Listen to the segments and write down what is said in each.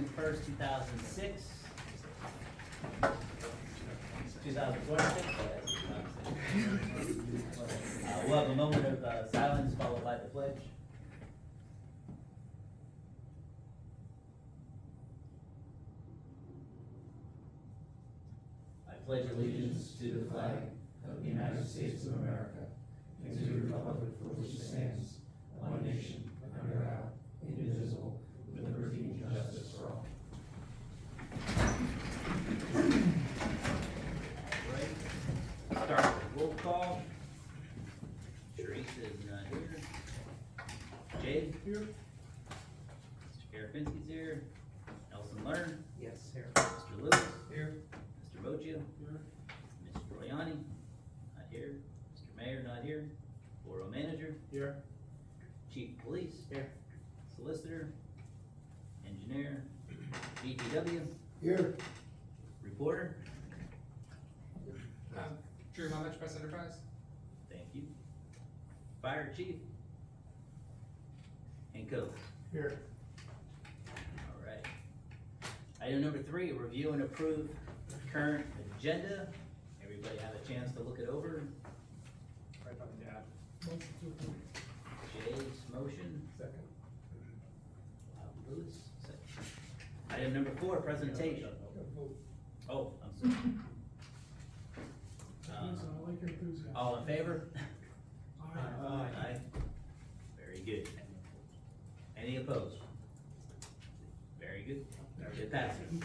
1st, 2006. 2026. We'll have a moment of silence followed by the pledge. I pledge allegiance to the flag of the United States of America and to the republic for which it stands, one nation, under God, indivisible, with liberty and justice for all. Right. Start with roll call. Teresa is not here. Jay? Here. Mr. Garafinski's here. Nelson Learn? Yes, here. Mr. Lewis? Here. Mr. Boccia? Here. Mr. Troiani? Not here. Mr. Mayor, not here. Borough Manager? Here. Chief of Police? Here. Solicitor? Engineer? DPW? Here. Reporter? Drew Mummich, Press Enterprise. Thank you. Fire Chief? And Code? Here. All right. Item number 3, review and approve current agenda. Everybody have a chance to look it over. Right on the dad. Jay's motion. Second. Lewis, second. Item number 4, presentation. Oh, I'm sorry. I like your enthusiasm. All in favor? Aye. Aye. Very good. Any opposed? Very good. It passes.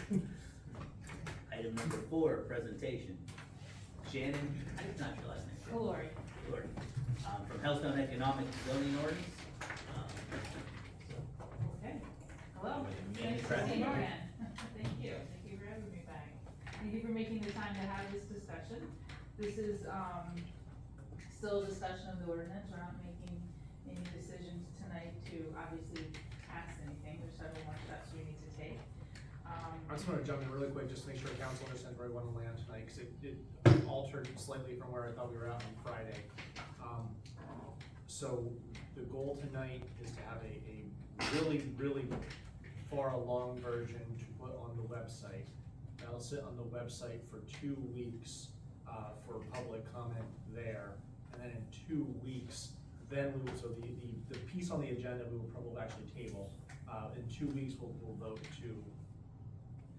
Item number 4, presentation. Shannon, I did not your last name. Glory. Glory. From Hellstone Economic Zoning Ordinance. Okay. Hello. Manny Nice to Pratt. see you again. Thank you. Thank you for having me back. Thank you for making the time to have this discussion. This is, still a discussion of the ordinance. We're not making any decisions tonight to obviously pass anything. There's several more steps we need to take. I just want to jump in really quick, just to make sure council understands where we want to land tonight, because it altered slightly from where I thought we were at on Friday. So the goal tonight is to have a really, really far along version to put on the website. That'll sit on the website for 2 weeks for public comment there, and then in 2 weeks, then we will, so the piece on the agenda we will probably actually table. In 2 weeks, we'll vote to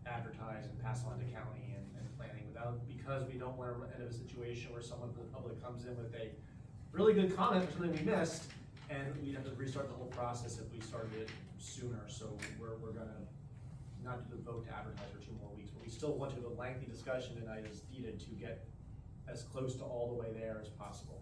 advertise and pass on to county and planning because we don't want to end up a situation where someone from the public comes in with a really good comment for something we missed, and we'd have to restart the whole process if we started it sooner. So we're gonna not do the vote to advertise for 2 more weeks, but we still want to have a lengthy discussion tonight as needed to get as close to all the way there as possible.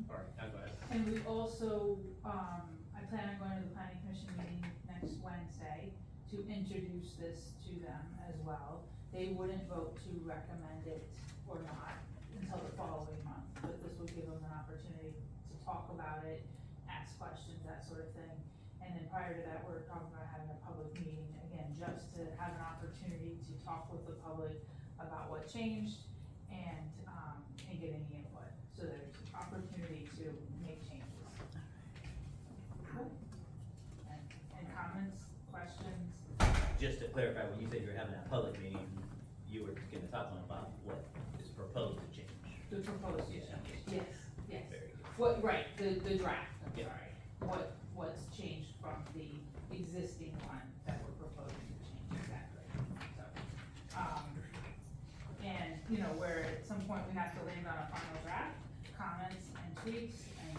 All right, now go ahead. And we also, I plan on going to the planning commission meeting next Wednesday to introduce this to them as well. They wouldn't vote to recommend it or not until the following month, but this will give them an opportunity to talk about it, ask questions, that sort of thing. And then prior to that, we're talking about having a public meeting, again, just to have an opportunity to talk with the public about what changed and get any input. So there's opportunity to make changes. Cool. And comments, questions? Just to clarify, when you said you were having a public meeting, you were gonna talk to them about what is proposed to change. The proposed Yeah. change, yes, yes. Very good. What, right, the draft, I'm Yeah. sorry. What's changed from the existing one that we're proposing to change, exactly. So, and, you know, where at some point we have to land on a final draft, comments and tweaks, and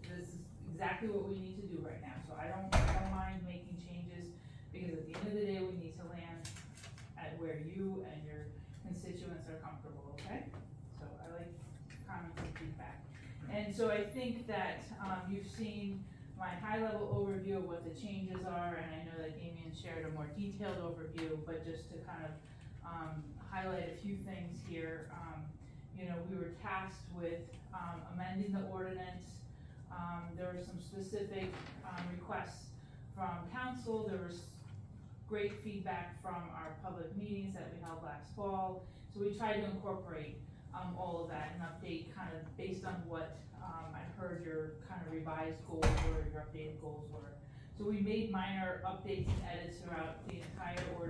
this is exactly what we need to do right now. So I don't mind making changes, because at the end of the day, we need to land at where you and your constituents are comfortable, okay? So I like comments and feedback. And so I think that, you've seen my high-level overview of what the changes are, and I know that Damien shared a more detailed overview, but just to kind of, highlight a few things here. You know, we were tasked with, amending the ordinance. There were some specific, requests from council. There was great feedback from our public meetings that we held last fall. So we tried to incorporate all of that and update kind of based on what I heard your kind of revised goals were, your updated goals were. So we made minor updates and edits throughout the entire ordinance.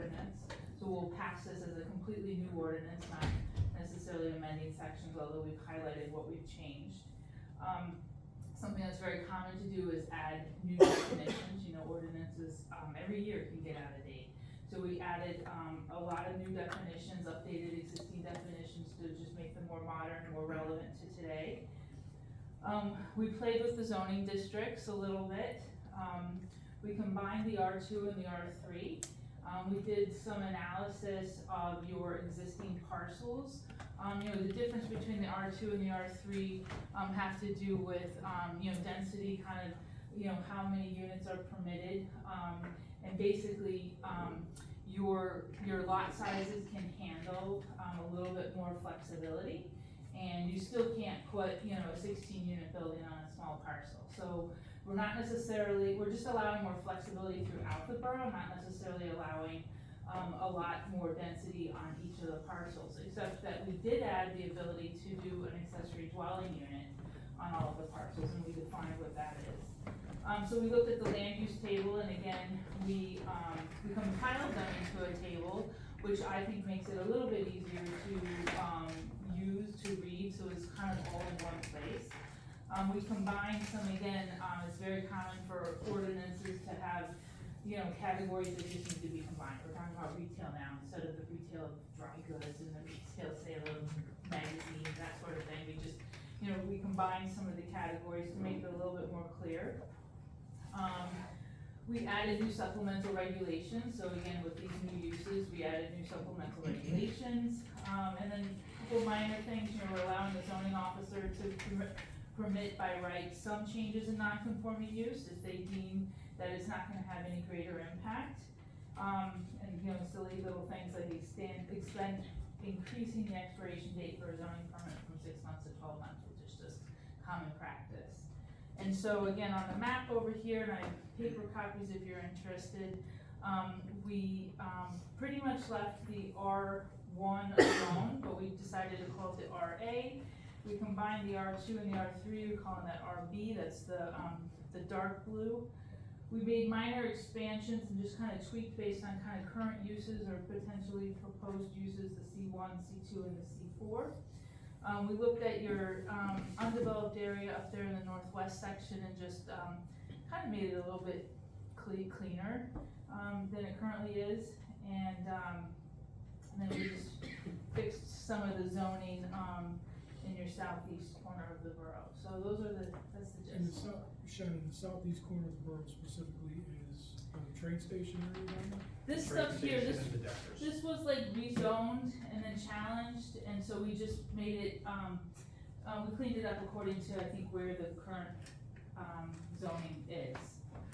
pass this as a completely new ordinance, not necessarily amending sections, although we've highlighted what we've changed. Something that's very common to do is add new definitions. You know, ordinances, every year can get out of date. So we added, a lot of new definitions, updated existing definitions to just make them more modern and more relevant to today. We played with the zoning districts a little bit. We combined the R2 and the R3. We did some analysis of your existing parcels. You know, the difference between the R2 and the R3 have to do with, you know, density, kind of, you know, how many units are permitted. And basically, your lot sizes can handle a little bit more flexibility. And you still can't put, you know, a 16-unit building on a small parcel. So we're not necessarily, we're just allowing more flexibility throughout the borough, not necessarily allowing a lot more density on each of the parcels, except that we did add the ability to do an accessory dwelling unit on all of the parcels, and we defined what that is. So we looked at the land use table, and again, we compiled them into a table, which I think makes it a little bit easier to use, to read, so it's kind of all in one place. We combined some, again, it's very common for ordinances to have, you know, categories that just need to be combined. We're talking about retail now, instead of the retail of dry goods and the retail sale of magazines, that sort of thing. We just, you know, we combined some of the categories to make it a little bit more clear. We added new supplemental regulations, so again, with these new uses, we added new supplemental regulations. And then a couple minor things, you know, we're allowing the zoning officer to permit by right some changes in non-conforming use if they deem that it's not gonna have any greater impact. And, you know, silly little things like increasing the expiration date for a zoning permit from 6 months to 12 months, which is just common practice. And so again, on the map over here, and I have paper copies if you're interested, we pretty much left the R1 alone, but we decided to call it the RA. We combined the R2 and the R3, we're calling that RB, that's the dark blue. We made minor expansions and just kind of tweaked based on kind of current uses or potentially proposed uses, the C1, C2, and the C4. We looked at your undeveloped area up there in the northwest section and just kind of made it a little bit cleaner than it currently is. And then we just fixed some of the zoning in your southeast corner of the borough. So those are that's the And the gist. Shannon, the southeast corner of the borough specifically is the train station area down there? This Train stuff here, station this and the Deckers. This was like rezoned and then challenged, and so we just made it, we cleaned it up according to, I think, where the current, zoning is.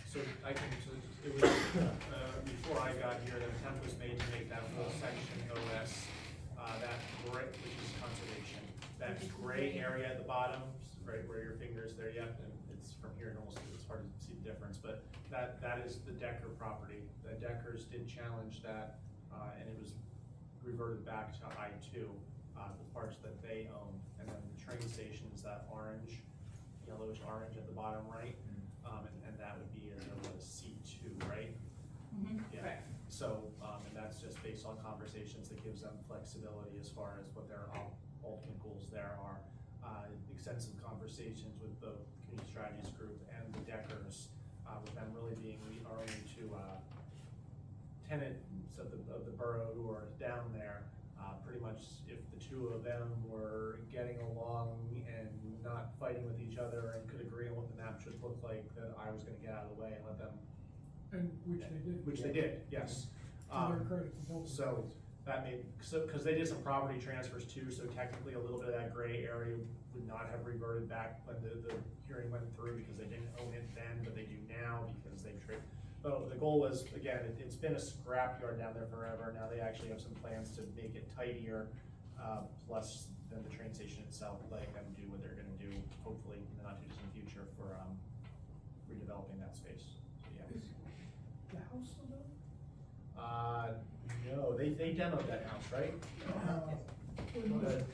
So it was, before I got here, the attempt was made to make that whole section OS, that gray, which is conservation. That gray area at the bottom, right where your finger is there, yep, and it's from here and almost, it's hard to see the difference, but that is the Decker property. The Deckers did challenge that, and it was reverted back to I2, the parts that they own. And then the train station is that orange, yellowish orange at the bottom right, and that would be as a C2, right? Mm-hmm, Yeah. correct. So, and that's just based on conversations that gives them flexibility as far as what their ultimate goals there are. Extensive conversations with the Community Strategies Group and the Deckers, with them really being our only two tenants of the borough who are down there. Pretty much if the two of them were getting along and not fighting with each other and could agree on what the map should look like, then I was gonna get out of the way and let them. And which they did. Which they did, yes. To their credit, to both So sides. that made, cause they did some property transfers too, so technically a little bit of that gray area would not have reverted back when the hearing went through, because they didn't own it then, but they do now because they traded. But the goal was, again, it's been a scrapyard down there forever. Now they actually have some plans to make it tidier, plus then the train station itself, letting them do what they're gonna do, hopefully in the not too distant future for redeveloping that space. So, yeah. Is the house still there? No, they demoed that house, right? The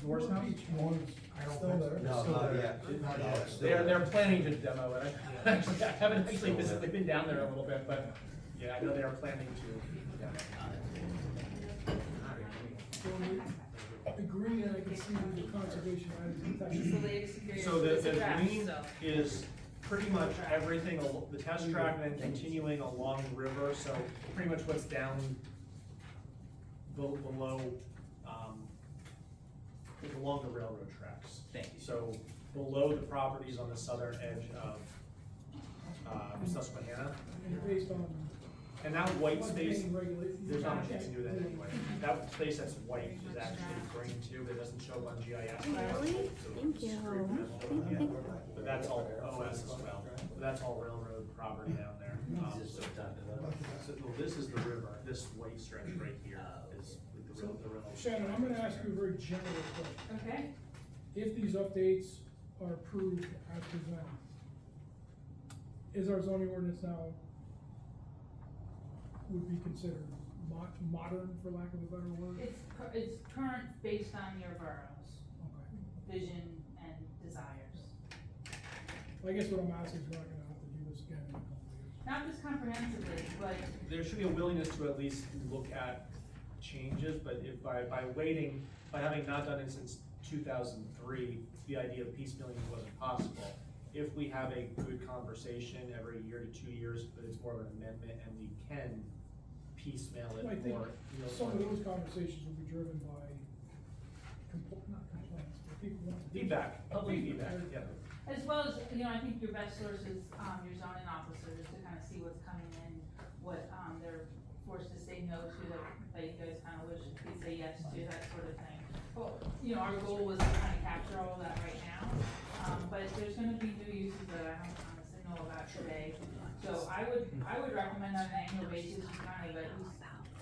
North house? Still there? No, not yet. Not yet. They're planning to demo it. I haven't actually physically been down there a little bit, but yeah, I know they are planning to. Yeah. conservation items It's the attached. latest and greatest, So it's a the draft, green so. is pretty much everything, the test track and then continuing along the river, so pretty much what's down below, along the railroad tracks. Thank you. So below the properties on the southern edge of, Susquehanna, And based on. and that white space, floodplain regulations. there's not much you can do with that anyway. That space that's white is actually green too, but it doesn't show up on GIS. Really? So Thank it's you. screwed. Yeah. But that's all OS as well, but that's all railroad property down there. Is this what we're talking about? So, well, this is the river, this white stretch right here is with the river. Shannon, I'm gonna ask you a very general question. Okay, If these updates are approved as presented, is our zoning ordinance now would be considered modern, for lack of a better word? it's current based on your borough's Okay. vision and desires. I guess what I'm asking is we're not gonna have to do this again in a couple of years. Not this comprehensively, but There should be a willingness to at least look at changes, but if by waiting, by having not done it since 2003, the idea of piecemealing wasn't possible. If we have a good conversation every year to 2 years, but it's more of an amendment and we can piecemeal it I think more. some of those conversations will be driven by not complaints, but people want to. Feedback, public feedback, yeah. as well as, I think your best source is, your zoning officers to kind of see what's coming in, what, they're forced to say no to, that you guys kind of wish you'd say yes to, that sort of thing. Well, our goal was to kind of capture all of that right now, but there's gonna be new uses that I don't honestly know about today. So I would recommend on an annual basis, you kind of at least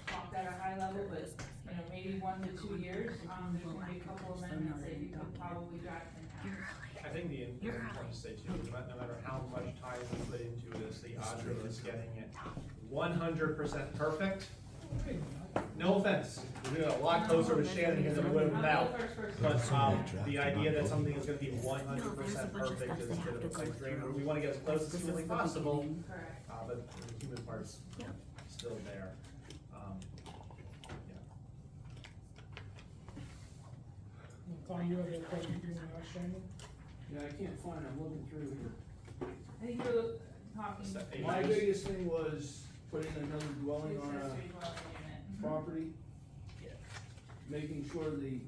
talk at a high level, but, maybe 1 to 2 years, there's gonna be a couple of amendments that you could probably draft in house. I think the important point to say too, is no matter how much time we put into this, the odds of us getting it 100% perfect, no offense, we're doing a lot closer with Shannon here than we would without. But, the idea that something is gonna be 100% perfect is a bit of a pipe dream, we wanna get as close as humanly possible, Correct. but the human part's Yeah. still there. Tom, you have a question you want to ask Shannon? Yeah, I can't find it, I'm looking through here. I think you're talking. Is that My Nice. biggest thing was putting another dwelling on a Accessory dwelling unit. Mhm. property, Yeah. making sure the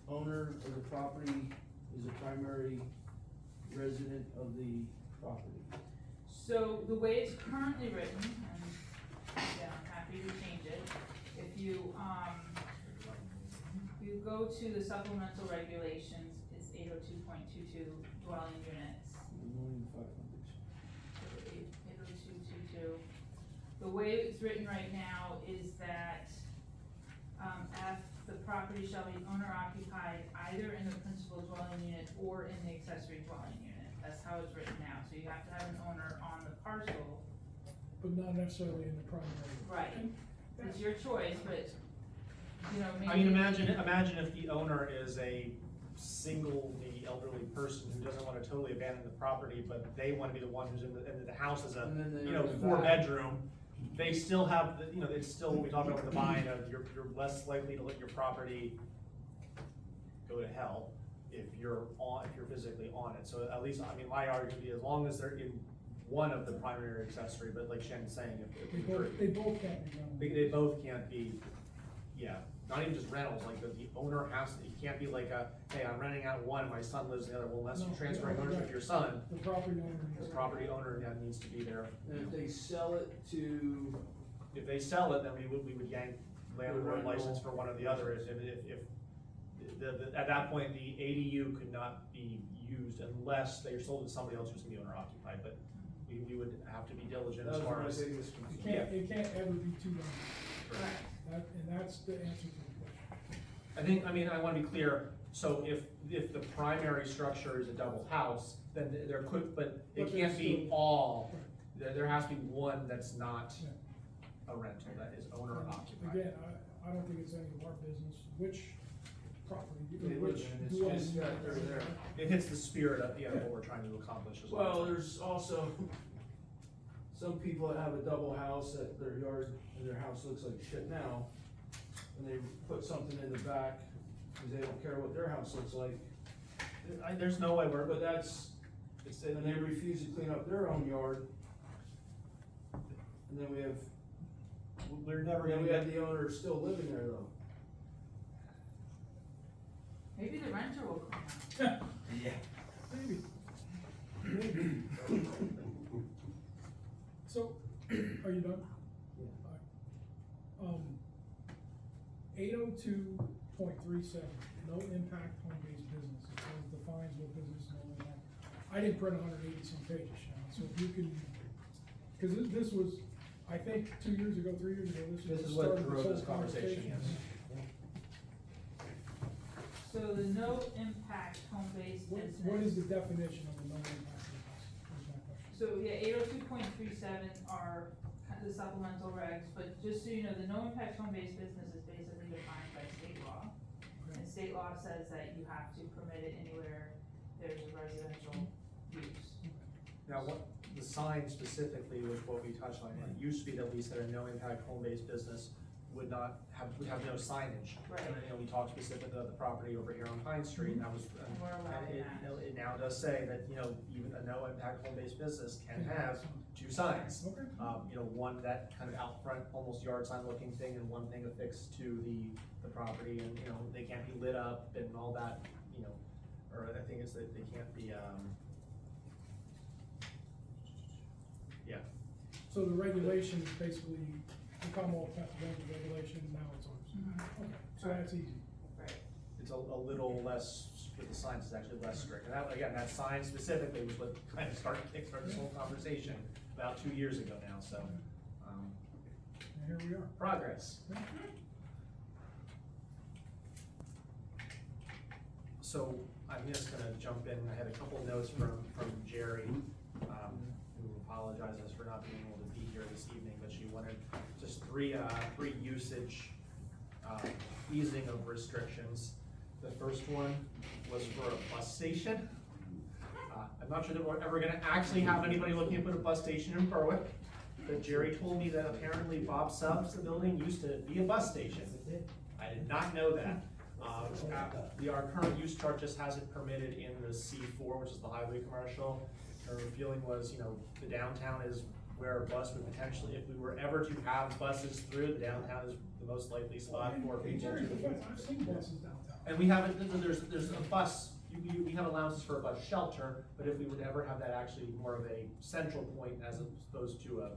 owner of the property is a primary resident of the property. So the way it's currently written, and again, I'm happy to change it, if you go to the supplemental regulations, it's 802.22 dwelling units. 1,500,000. 802.22. The way it's written right now is that, F, the property shall be owner occupied either in the principal dwelling unit or in the accessory dwelling unit. That's how it's written now, so you have to have an owner on the parcel. But not necessarily in the primary. Right. It's your choice, but, maybe. I mean, imagine if the owner is a single, maybe elderly person who doesn't wanna totally abandon the property, but they wanna be the one who's in the house is a, And then they're in the 4-bedroom. They still have, it's still, what we talked about with the buying of, you're less likely to let your property go to hell if you're physically on it. So at least, my argument would be as long as they're in one of the primary or accessory, but like Shannon's saying, They both can't be done. they both can't be, not even just rentals, like the owner has, it can't be like hey, I'm renting out one, my son lives in the other, well, unless No, you're transferring yeah, ownership to your son, The property owner. the property owner needs to be there. And if they sell it to, If they sell it, then we would yank landlord rental. license for one or the other, if at that point, the ADU could not be used unless they sold it to somebody else who's gonna be owner occupied, but we would have to be diligent that as was far my as. biggest It can't ever be too long. Correct. And that's the answer to the question. I wanna be clear, so if the primary structure is a double house, then there could, but it But can't there's be still- all, there has to be one that's not Yeah. a rental, that is owner occupied. Again, I don't think it's any of our business, which property, They which live in, it's dwelling just unit that they're is there. it? It hits the spirit of, what we're trying to accomplish as well. Well, there's also some people that have a double house at their yard, and their house looks like shit now, and they put something in the back cause they don't care what their house looks like. There's no way we're, But that's, and they refuse to clean up their own yard. And then we have, we're never then gonna we have get, the owner still living there though. Maybe the renter will come out. Yeah. Maybe. So, are you done? Yeah. Alright. 802.37, no impact home-based business, it says defines what business, no impact. I didn't print 180 some pages, Sean, so if you can, cause this was, I think, 2 years ago, 3 years ago, this was this the is what start of drove whole this conversation, yes. So the no impact home-based business. What is the definition of a no impact business, is my question. So, yeah, 802.37 are kind of the supplemental regs, but just so you know, the no impact home-based business is basically defined by state law. And state law says that you have to permit it anywhere there's a residential use. Now, what, the sign specifically was what we touched on, it used to be that we said a no impact home-based business would have no signage. Right. And, you know, we talked specifically about the property over here on Pine Street, and that was, And we're allowing that. it now does say that, you know, even a no impact home-based business can have two signs. Okay. You know, one that kind of out front, almost yard sign looking thing, and one thing affixed to the property, and, you know, they can't be lit up and all that, you know, or I think it's that they can't be, yeah. So the regulation is basically the Commonwealth of Pennsylvania regulation, now it's ours. Okay, so that's easy. Right. It's a little less, with the signs, it's actually less strict. And that, again, that sign specifically was what kind of kickstarted this whole conversation about 2 years ago now, so, And here we are. progress. So, I'm just gonna jump in, I had a couple notes from Jerry, who apologizes for not being able to be here this evening, but she wanted just three usage, easing of restrictions. The first one was for a bus station. I'm not sure that we're ever gonna actually have anybody looking to put a bus station in Berwick, but Jerry told me that apparently Bob Subs, the building, used to be a bus station. I did not know that. Our current use chart just has it permitted in the C4, which is the highway commercial. Her feeling was, you know, the downtown is where a bus would potentially, if we were ever to have buses through, the downtown is the most likely spot for people Jerry's to. defense, I've seen buses downtown. And we have, there's a bus, we have allowances for a bus shelter, but if we would ever have that actually more of a central point as opposed to a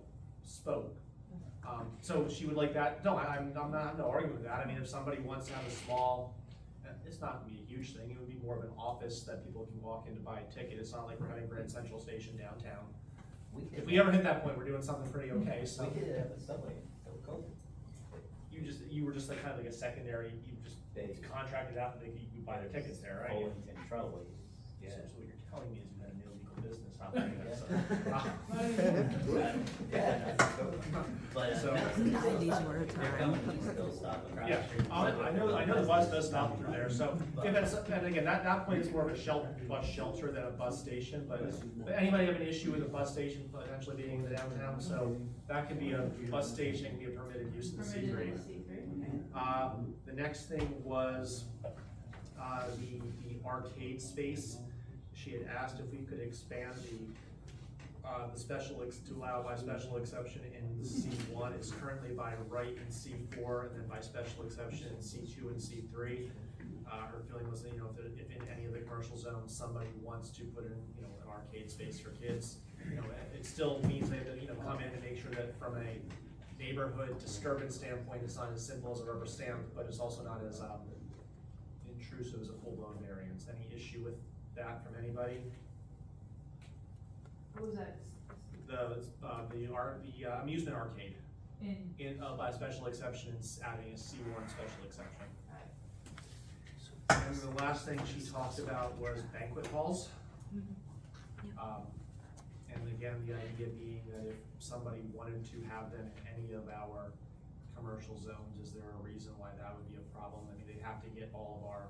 spoke. So she would like that, no, I'm not, no argument with that, I mean, if somebody wants to have a small, it's not gonna be a huge thing, it would be more of an office that people can walk in to buy a ticket, it's not like we're having Grand Central Station downtown. If we ever hit that point, we're doing something pretty okay, so. We did it at the subway, till COVID. You were just like kind of like a secondary, you just contracted out, and you buy their tickets there, right? Owington Trolley, yeah. So what you're telling me is you had an illegal business operating that, Yeah. But, So- they're coming, you still stop across Yeah, the street. I know the bus does stop through there, so, if it's, and again, that point is more of a bus shelter than a bus station, but anybody have an issue with a bus station potentially being in the downtown, so that could be a bus station, can be a permitted use in the C3. Permitted in the C3, okay. The next thing was, the arcade space. She had asked if we could expand the special, to allow by special exception in C1. It's currently by right in C4, and then by special exception in C2 and C3. Her feeling was that, you know, if in any of the commercial zones, somebody wants to put in, you know, an arcade space for kids, you know, it still means they have to, you know, come in and make sure that from a neighborhood disturbance standpoint, it's not as simple as a rubber stamp, but it's also not as, intrusive as a full-blown variance. Any issue with that from anybody? What was that? The amusement arcade, In, by special exception, it's adding a C1 special exception. And the last thing she talked about was banquet halls. And again, the idea being that if somebody wanted to have them in any of our commercial zones, is there a reason why that would be a problem? I mean, they'd have to get all of our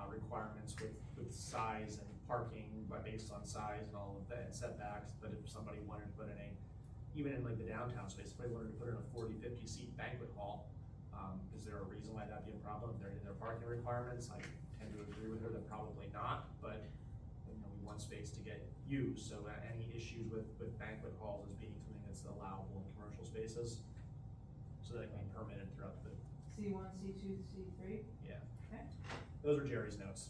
requirements with size and parking based on size and all of that, and setbacks, but if somebody wanted to put in even in like the downtown space, if they wanted to put in a 40, 50 seat banquet hall, Is there a reason why that'd be a problem? If they're in their parking requirements, I tend to agree with her that probably not, but, you know, we want space to get used, so any issues with banquet halls as being something that's allowable in commercial spaces, so that it can be permitted throughout the, C1, C2, C3? yeah. Okay. Those were Jerry's notes.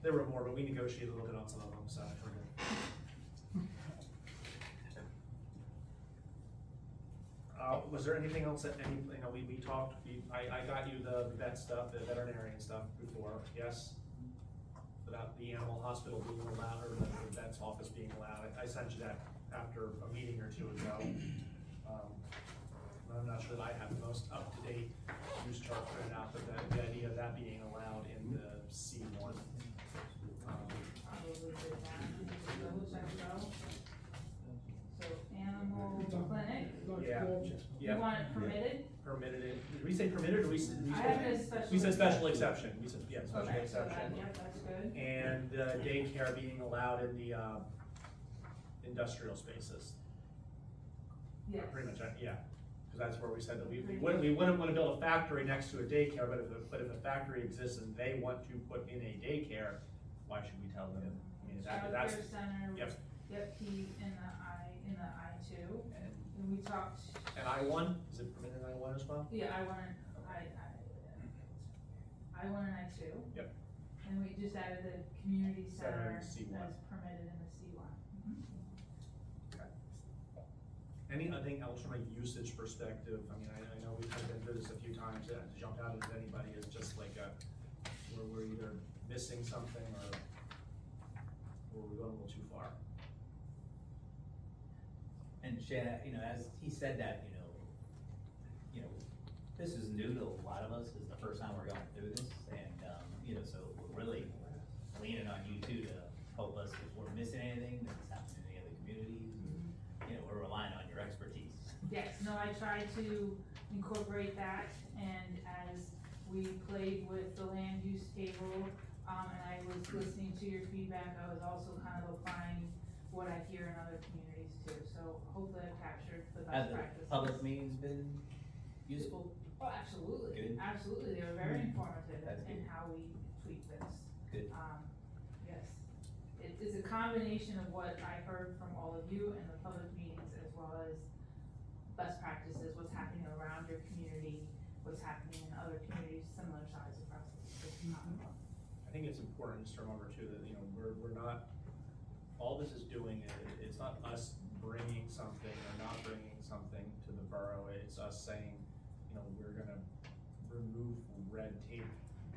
There were more, but we negotiated a little bit on some of them, so we're good. Was there anything else that you know, we talked, I got you the vet stuff, the veterinarian stuff before, yes? About the animal hospital being allowed, or the vet's office being allowed, I sent you that after a meeting or two ago. I'm not sure that I have the most up-to-date use chart printed out, but the idea of that being allowed in the C1. Probably did that, double check though. So animal clinic, Yeah, you yeah. want it permitted? Permitted it, did we say permitted, or we said? I have it as special. We said special exception, we said, yeah, special Okay, so that, exception. yep, that's good. And daycare being allowed in the, industrial spaces, Yes. pretty much, yeah. Cause that's where we said that we wouldn't wanna build a factory next to a daycare, but if a factory exists and they want to put in a daycare, why should we tell them? I mean, that's, Childcare center, yep. yep, P in the I2, and, and we talked, and I1, is it permitted in I1 as well? yeah, I want an I2. Yep. And we just added the community Center center in C1. as permitted in the C1. Anything else from a usage perspective? I mean, I know we've been through this a few times, to jump out at anybody is just like where we're either missing something or we're going a little too far. And Shannon, you know, as he said that, you know, this is new to a lot of us, this is the first time we're going through this, and, you know, so we're really leaning on you two to help us if we're missing anything that's happening in any other communities, you know, we're relying on your expertise. Yes, no, I tried to incorporate that, and as we played with the land use table, and I was listening to your feedback, I was also kind of applying what I hear in other communities too, so hopefully I've captured the Have best the practices. public meetings been useful? Oh, absolutely, Good. absolutely, they were very informative That's in good. how we tweak this. Good. Yes, it's a combination of what I heard from all of you in the public meetings, as well as best practices, what's happening around your community, what's happening in other communities similar size across the Commonwealth. I think it's important just to remember too, that, you know, we're not, all this is doing, it's not us bringing something or not bringing something to the borough, it's us saying, you know, we're gonna remove red tape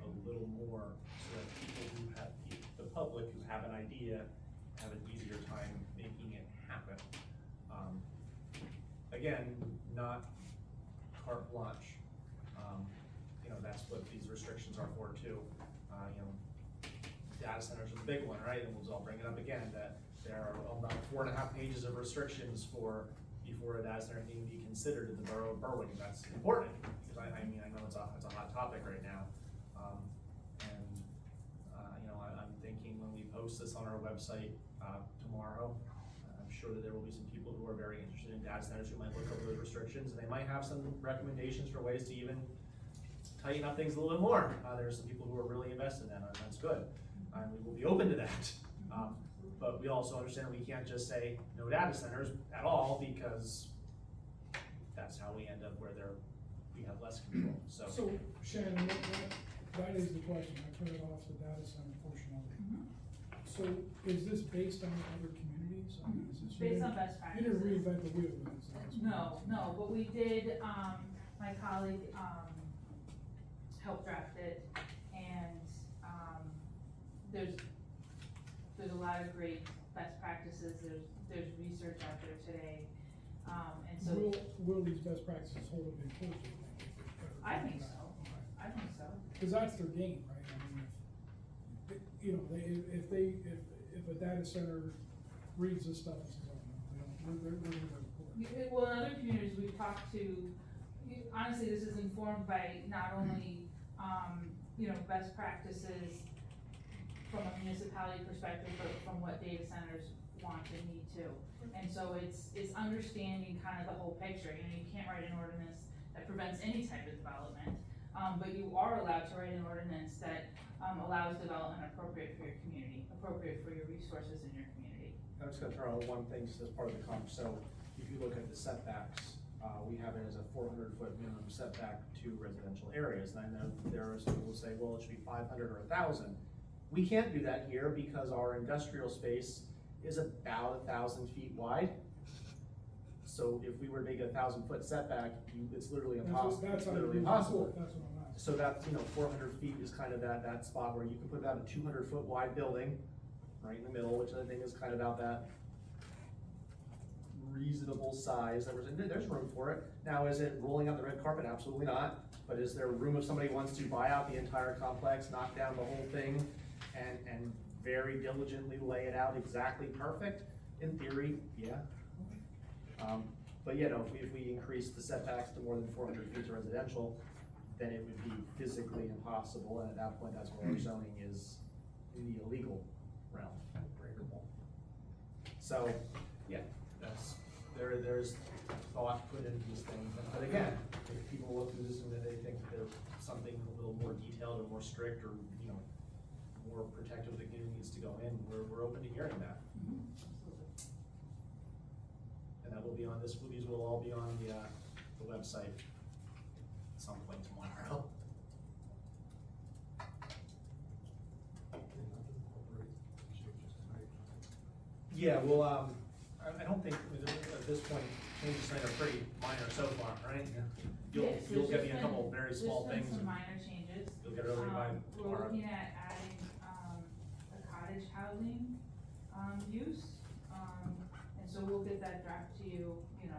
a little more so that people who have, the public who have an idea, have an easier time making it happen. Again, not carte blanche, you know, that's what these restrictions are for too. You know, data centers are the big one, right? And we'll all bring it up again, that there are about 4.5 pages of restrictions before a data center can be considered in the borough of Berwick, and that's important, because I mean, I know it's a hot topic right now. You know, I'm thinking when we post this on our website, tomorrow, I'm sure that there will be some people who are very interested in data centers who might look over those restrictions, and they might have some recommendations for ways to even tighten up things a little bit more. There's some people who are really invested in that, and that's good. And we will be open to that. But we also understand we can't just say no data centers at all, because that's how we end up where we have less control, so. So Shannon, that is the question, I printed off the data center portion of it. So is this based on other communities? I mean, is this? Based on best You didn't practices. reinvent the wheel, but it's. No, but we did, my colleague, helped draft it, and, there's a lot of great best practices, there's research out there today, and so. Will these best practices hold up in court, do you think? I think so, Okay. I think so. Cause that's their game, right? I mean, if, you know, if a data center reads this stuff and says, oh, no, they're gonna go to court. Well, in other communities, we've talked to, honestly, this is informed by not only, you know, best practices from a municipality perspective, but from what data centers want and need to. And so it's understanding kind of the whole picture, you know, you can't write an ordinance that prevents prevents any type of development. But you are allowed to write an ordinance that, allows development appropriate for your community, appropriate for your resources in your community. I'm just gonna throw out one thing just as part of the comp, so if you look at the setbacks, we have it as a 400-foot minimum setback to residential areas, and I know there are some people who say, well, it should be 500 or 1,000. We can't do that here because our industrial space is about 1,000 feet wide. So if we were to make a 1,000-foot setback, it's literally impossible, That's it's how literally you impossible. That's what I'm asking. So that, 400 feet is kind of that spot where you can put about a 200-foot wide building right in the middle, which I think is kind of about that reasonable size. There's room for it. Now, is it rolling out the red carpet? Absolutely not. But is there room if somebody wants to buy out the entire complex, knock down the whole thing, and very diligently lay it out exactly perfect? In theory, yeah. But if we increase the setbacks to more than 400 feet to residential, then it would be physically impossible, and at that point, that's where our zoning is in the illegal realm, breakable. So, yeah, there's thought put into these things, but again, if people look through this and they think that there's something a little more detailed or more strict or, more protective of the community needs to go in, we're open to hearing that. And that will be on these will all be on the website at some point tomorrow. Yeah, well, I don't think, at this point, changes tonight are pretty minor so far, right? Yes, You'll there's get me a just couple been- very small there's been things. some minor changes. You'll get it over by We're tomorrow. looking at adding, a cottage housing, use, and so we'll get that draft to you, and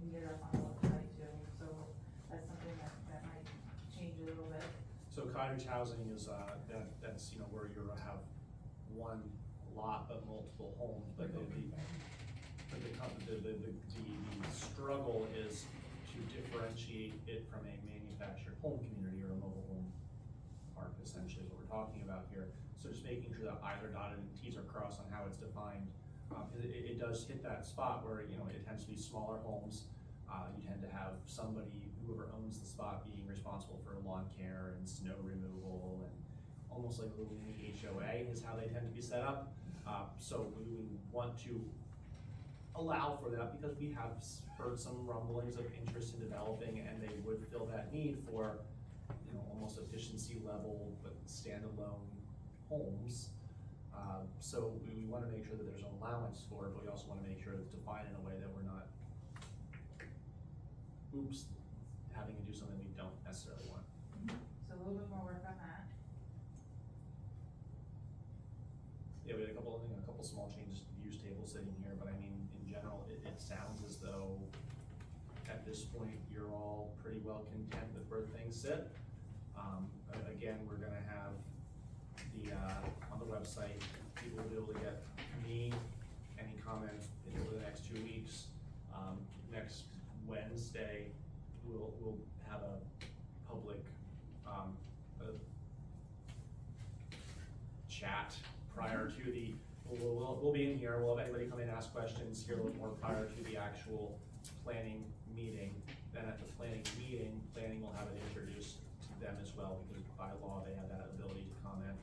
we can get it up on the website too, so that's something that might change a little bit. So cottage housing is, that's, where you're gonna have one lot but multiple homes, but the struggle is to differentiate it from a manufactured home community or a mobile home park, essentially is what we're talking about here. So just making sure that either dotted and T's are crossed on how it's defined. It does hit that spot where, it tends to be smaller homes. You tend to have somebody, whoever owns the spot, being responsible for lawn care and snow removal, and almost like a little mini HOA is how they tend to be set up. So we want to allow for that because we have heard some rumblings of interest in developing, and they would fill that need for, almost efficiency level, but standalone homes. So we wanna make sure that there's an allowance for it, but we also wanna make sure it's defined in a way that we're not, having to do something we don't necessarily want. So a little bit more work on that. Yeah, we had a couple small changes to the use table sitting here, but I mean, in general, it sounds as though at this point, you're all pretty well content with where things sit. Again, we're gonna have on the website, people will be able to get me any comments over the next 2 weeks. Next Wednesday, we'll have a public, chat prior to the, we'll be in here, we'll have anybody come in and ask questions, hear a little more prior to the actual planning meeting. Then at the planning meeting, planning will have it introduced to them as well, because by law, they have that ability to comment.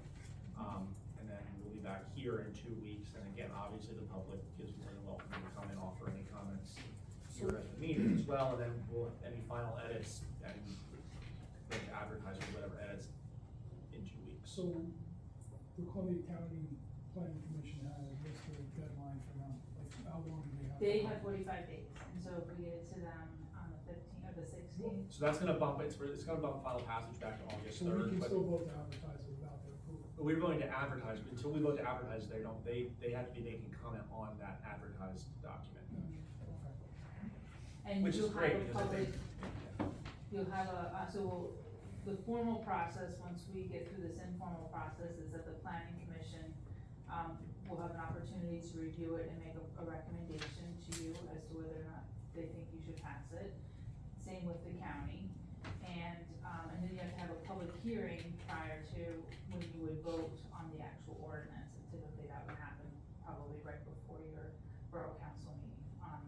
And then we'll be back here in 2 weeks, and again, obviously, the public is more than welcome to come and offer any comments here at the meeting as well, and then any final edits and advertise or whatever edits in 2 weeks. So, the Columbia County Planning Commission has listed a deadline for them, like, how long do they have? They have 45 days, and so if we get it to them on the 15th or the 16th, So that's gonna bump, it's gonna bump final passage back to August So we 3rd, can but still vote to advertise it without their approval? we're going to advertise, but until we vote to advertise, they have to be making comment on that advertised document. Okay. and Which is you'll great, have a because I public, think, you'll have the formal process, once we get through this informal process, is that the planning commission, will have an opportunity to review it and make a recommendation to you as to whether or not they think you should pass it. Same with the county, and then you have to have a public hearing prior to when you would vote on the actual ordinance, and typically that would happen probably right before your borough council meeting on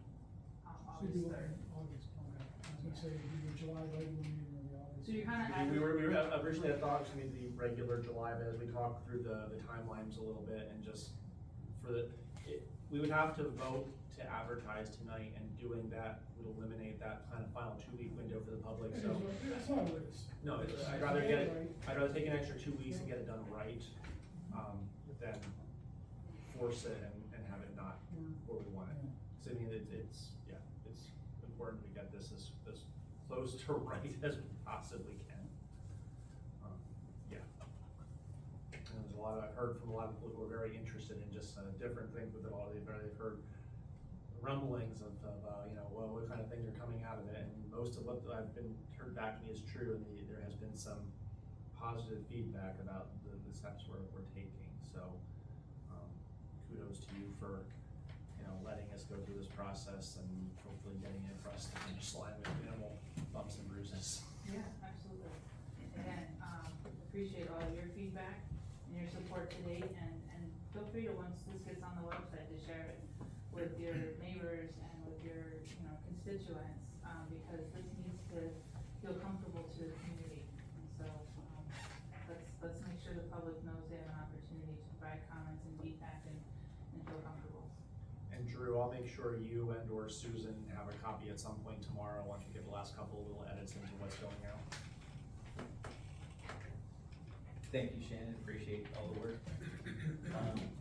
So you'd be August 3rd. looking at August, okay. say, either July regular meeting or the August. So you're kinda We were originally, I thought it was gonna be the regular July, but as we talked through the timelines a little bit and just for we would have to vote to advertise tonight, and doing that would eliminate that kind of final 2-week window for the public, so. That's not what it is. No, I'd rather I'd rather take an extra 2 weeks and get it done right, than force it and have it not where we want it. So I mean, it's important we get this as close to right as we possibly can. Yeah. And there's a lot I've heard from a lot of people who are very interested in just different things with it all. They've heard rumblings of you know, well, what kind of things are coming out of it, and most of what I've heard back to me is true, and there has been some positive feedback about the steps we're taking, so kudos to you for, you know, letting us go through this process and hopefully getting it for us to finish line with minimal bumps and bruises. Yeah, absolutely. Again, appreciate all of your feedback and your support to date, and feel free to, once this gets on the website, to share it with your neighbors and with your, you know, constituents, because this needs to feel comfortable to the community. And so, let's make sure the public knows they have an opportunity to provide comments and feedback and feel comfortable. And Drew, I'll make sure you and or Susan have a copy at some point tomorrow, once we get the last couple of little edits into what's going out. Thank you, Shannon, appreciate all the work.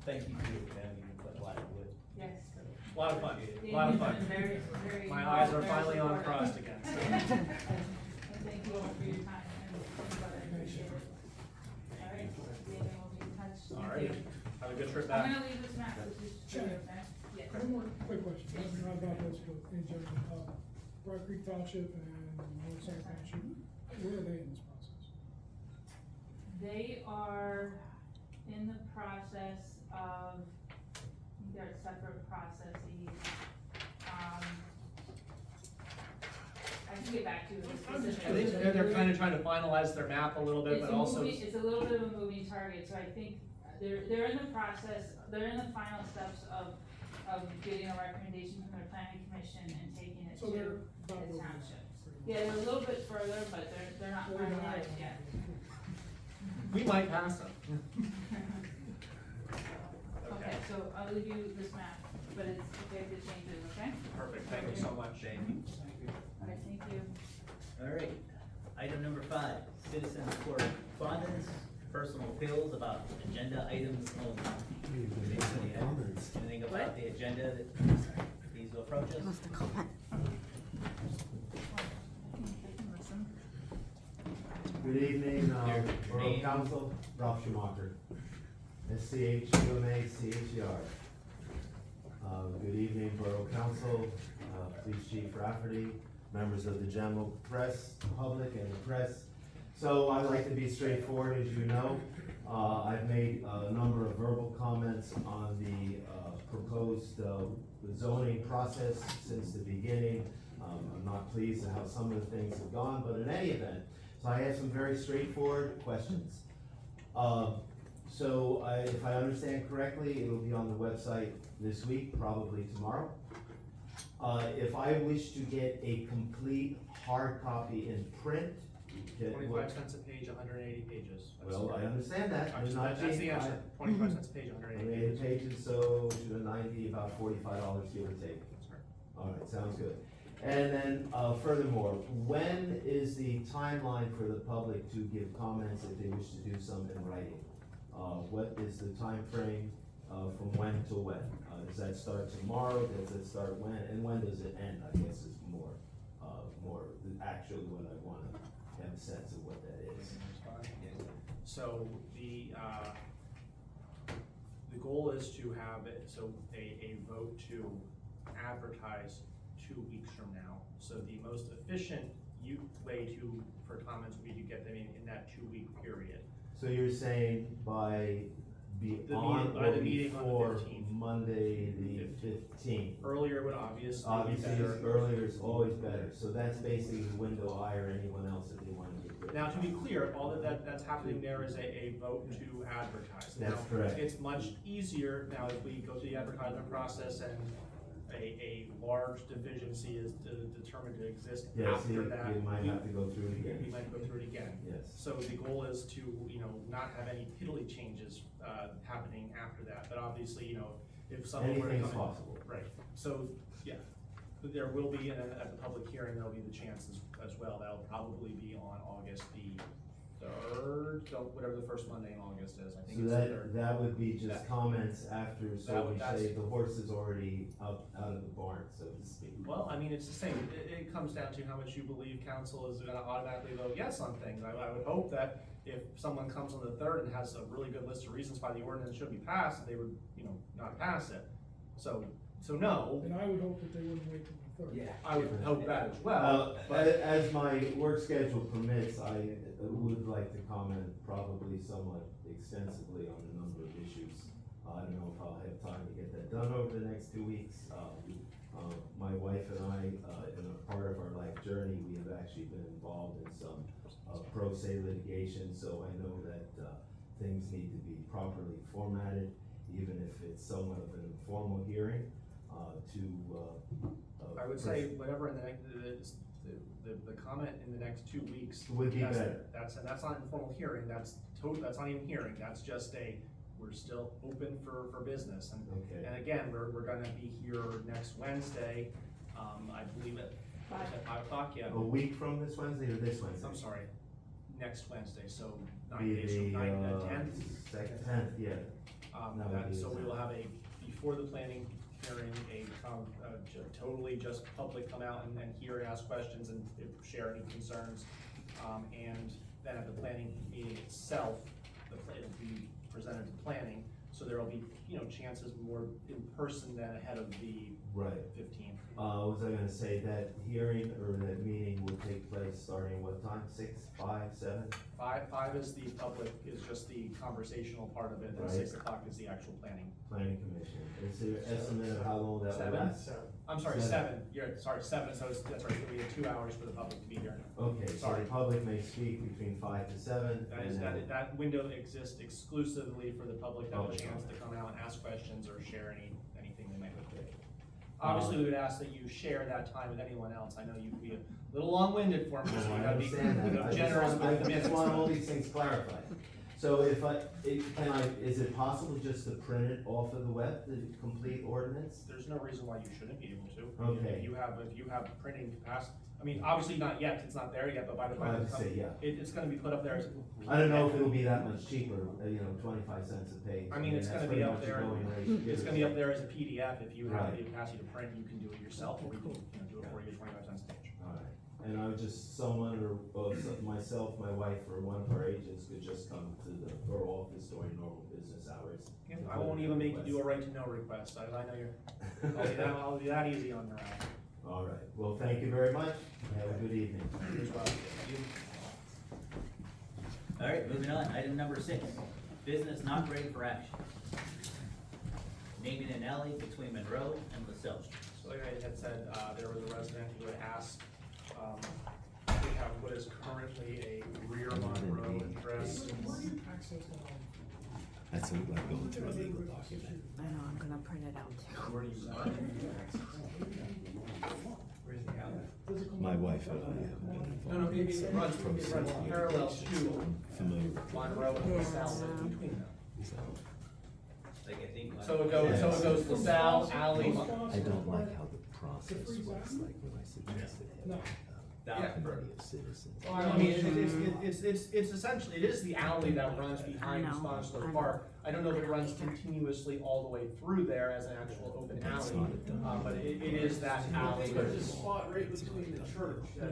Thank you for your family, you put a lot of wood. Yes. A lot of fun, Danny's a lot of fun. been very, very My eyes are very finally on supportive. frost again, so. And thank you all for your time and input, I appreciate it. All right, David, we'll be in touch. All Thank right, you. have a good trip I'm back. gonna leave this map, this is for you, okay? Yes. One more quick question, not about this, but in general, Rock Creek Township and Northside Township, where are they in this process? They are in the process of, they're separate processes. I can get back to you with I specifics. think they're kind of trying to finalize their map a little bit, but also. It's a little bit of a moving target, so I think they're in the process, they're in the final steps of getting a recommendation from their planning commission and taking it So to they're the about where we are, township. pretty much. Yeah, they're a little bit further, but they're not Well, they're finalized not- yet. We might pass them. Okay, so I'll leave you this map, but it's okay to change it, okay? Perfect, thank you so much. Thank you. All right, thank you. All right, item number 5, citizen correspondence, personal appeals about agenda items only. Anybody have anything about the agenda that needs to approach us? Must have comment. Listen. Good evening, Your Borough name? Council, Ralph Schumacher, SCHUMACHER. Good evening, Borough Council, Police Chief Rafferty, members of the general press, public and the press. So I like to be straightforward, as you know. I've made a number of verbal comments on the proposed zoning process since the beginning. I'm not pleased at how some of the things have gone, but in any event, so I have some very straightforward questions. If I understand correctly, it'll be on the website this week, probably tomorrow. If I wish to get a complete hard copy in print, 25 cents a page, 180 pages. That's well, I understand that. That's I'm not the cheap. answer, 25 cents a page, 180 180 pages. pages, so to the 90, about $45, give or take. That's right. All right, sounds good. And then, furthermore, when is the timeline for the public to give comments if they wish to do some in writing? What is the time frame from when to when? Does that start tomorrow? Does it start when? And when does it end? I guess is more actually what I wanna have a sense of what that is. So the goal is to have a vote to advertise 2 weeks from now. So the most efficient way for comments would be to get them in that 2-week period. So you're saying by The on meeting- by or the meeting on the before 15th. Monday, the 15th? Earlier would obviously be Obviously, better. earlier is always better, so that's basically the window I or anyone else if they want to get rid of. Now, to be clear, all that's happening there is a vote to advertise. That's Now, correct. It's much easier now if we go through the advertisement process and a large deficiency is determined to exist Yes, after you that. might have to go through it We again. might go through it again. Yes. So the goal is to, not have any piddly changes, happening after that, but obviously, if someone were to Anything's come in. possible. Right, so, yeah, but there will be, and then at the public hearing, there'll be the chances as well, that'll probably be on August the third, whatever the first Monday in August is, I think So it's the third. that would be just That- comments after, so that- we that's- say the horse is already out of the barn, so to speak. Well, I mean, it's the same, it comes down to how much you believe council is gonna automatically vote yes on things. I would hope that if someone comes on the third and has a really good list of reasons why the ordinance should be passed, they would, not pass it. So no, And I would hope that they wouldn't wait till the third. Yeah. I would hope that as well, but. As my work schedule permits, I would like to comment probably somewhat extensively on a number of issues. I don't know if I'll have time to get that done over the next 2 weeks. My wife and I, in a part of our life journey, we have actually been involved in some pro se litigation, so I know that things need to be properly formatted, even if it's somewhat of an informal hearing, I would say whatever in the next, the comment in the next 2 weeks. Would be that's- better. That's not informal hearing, that's not even hearing, that's just we're still open for business, and Okay. again, we're gonna be here next Wednesday, I believe at 5 o'clock, yeah. A week from this Wednesday or this Wednesday? I'm sorry, next Wednesday, so Be 9 days from the, 10th. second, 10th, yeah. that would be So the we will time. have before the planning hearing, totally just public come out and hear and ask questions and share any concerns. And then at the planning meeting itself, it'll be presented to planning, so there will be, chances more in person than ahead of the Right. 15th. Was I gonna say that hearing or that meeting will take place starting what time? 6, 5, 7? Five is the public, is just the conversational part of it, and Right. 6 o'clock is the actual planning. Planning commission. Is there an estimate of how long that will Seven? last? I'm sorry, 7. 7, so that's right, it'll be 2 hours for the public to be here. Okay, so Sorry. the public may speak between 5 to 7. That window exists exclusively for the public to have a Public chance to comment. come out and ask questions or share anything they might have. Obviously, we would ask that you share that time with anyone else, I know you can be a little long-winded for me, so you I gotta be understand that. I just generous want- with the I minutes. just want all these things clarified. So is it possible just to print it off of the web, the complete ordinance? There's no reason why you shouldn't be able to. Okay. If you have printing capacity, I mean, obviously not yet, it's not there yet, but by the time I it would comes, say, yeah. it's gonna be put up there as. I don't know if it'll be that much cheaper, 25 cents a page. I mean, it's that's gonna be pretty up much the there, going rate. it's gonna be up there as a PDF, if you have Right. the capacity to print, you can do it yourself, or we can, do it for you, 25 cents a page. Alright, and I would just, someone myself, my wife, or one of our agents could just come to the borough office during normal business hours. I won't even make you do a right to know request, I know I'll be that easy on your own. Alright, well, thank you very much, have a good evening. You as well. All right, moving on, item number 6, business not ready for action. Naming an alley between Monroe and LaSalle Streets. So like I had said, there was a resident who had asked, we have what is currently a rear Monroe address. Where do you access that? That's like going through a legal document. I know, I'm gonna print it out too. Where do you Where's the alley? Does it come My out? wife and I have been No, no, involved it in runs some parallel to familiar with Monroe and LaSalle, in between them. so Like, I think. So it goes LaSalle, alley. I don't like how the process was like when I suggested No. having Yeah. committee of citizens. Well, I mean, it's essentially, it is the alley that runs behind I know, Sponsler I know. Park. I don't know if it runs continuously all the way through there as an actual open That's alley, not a done. but it is that alley. There's a spot right between the church that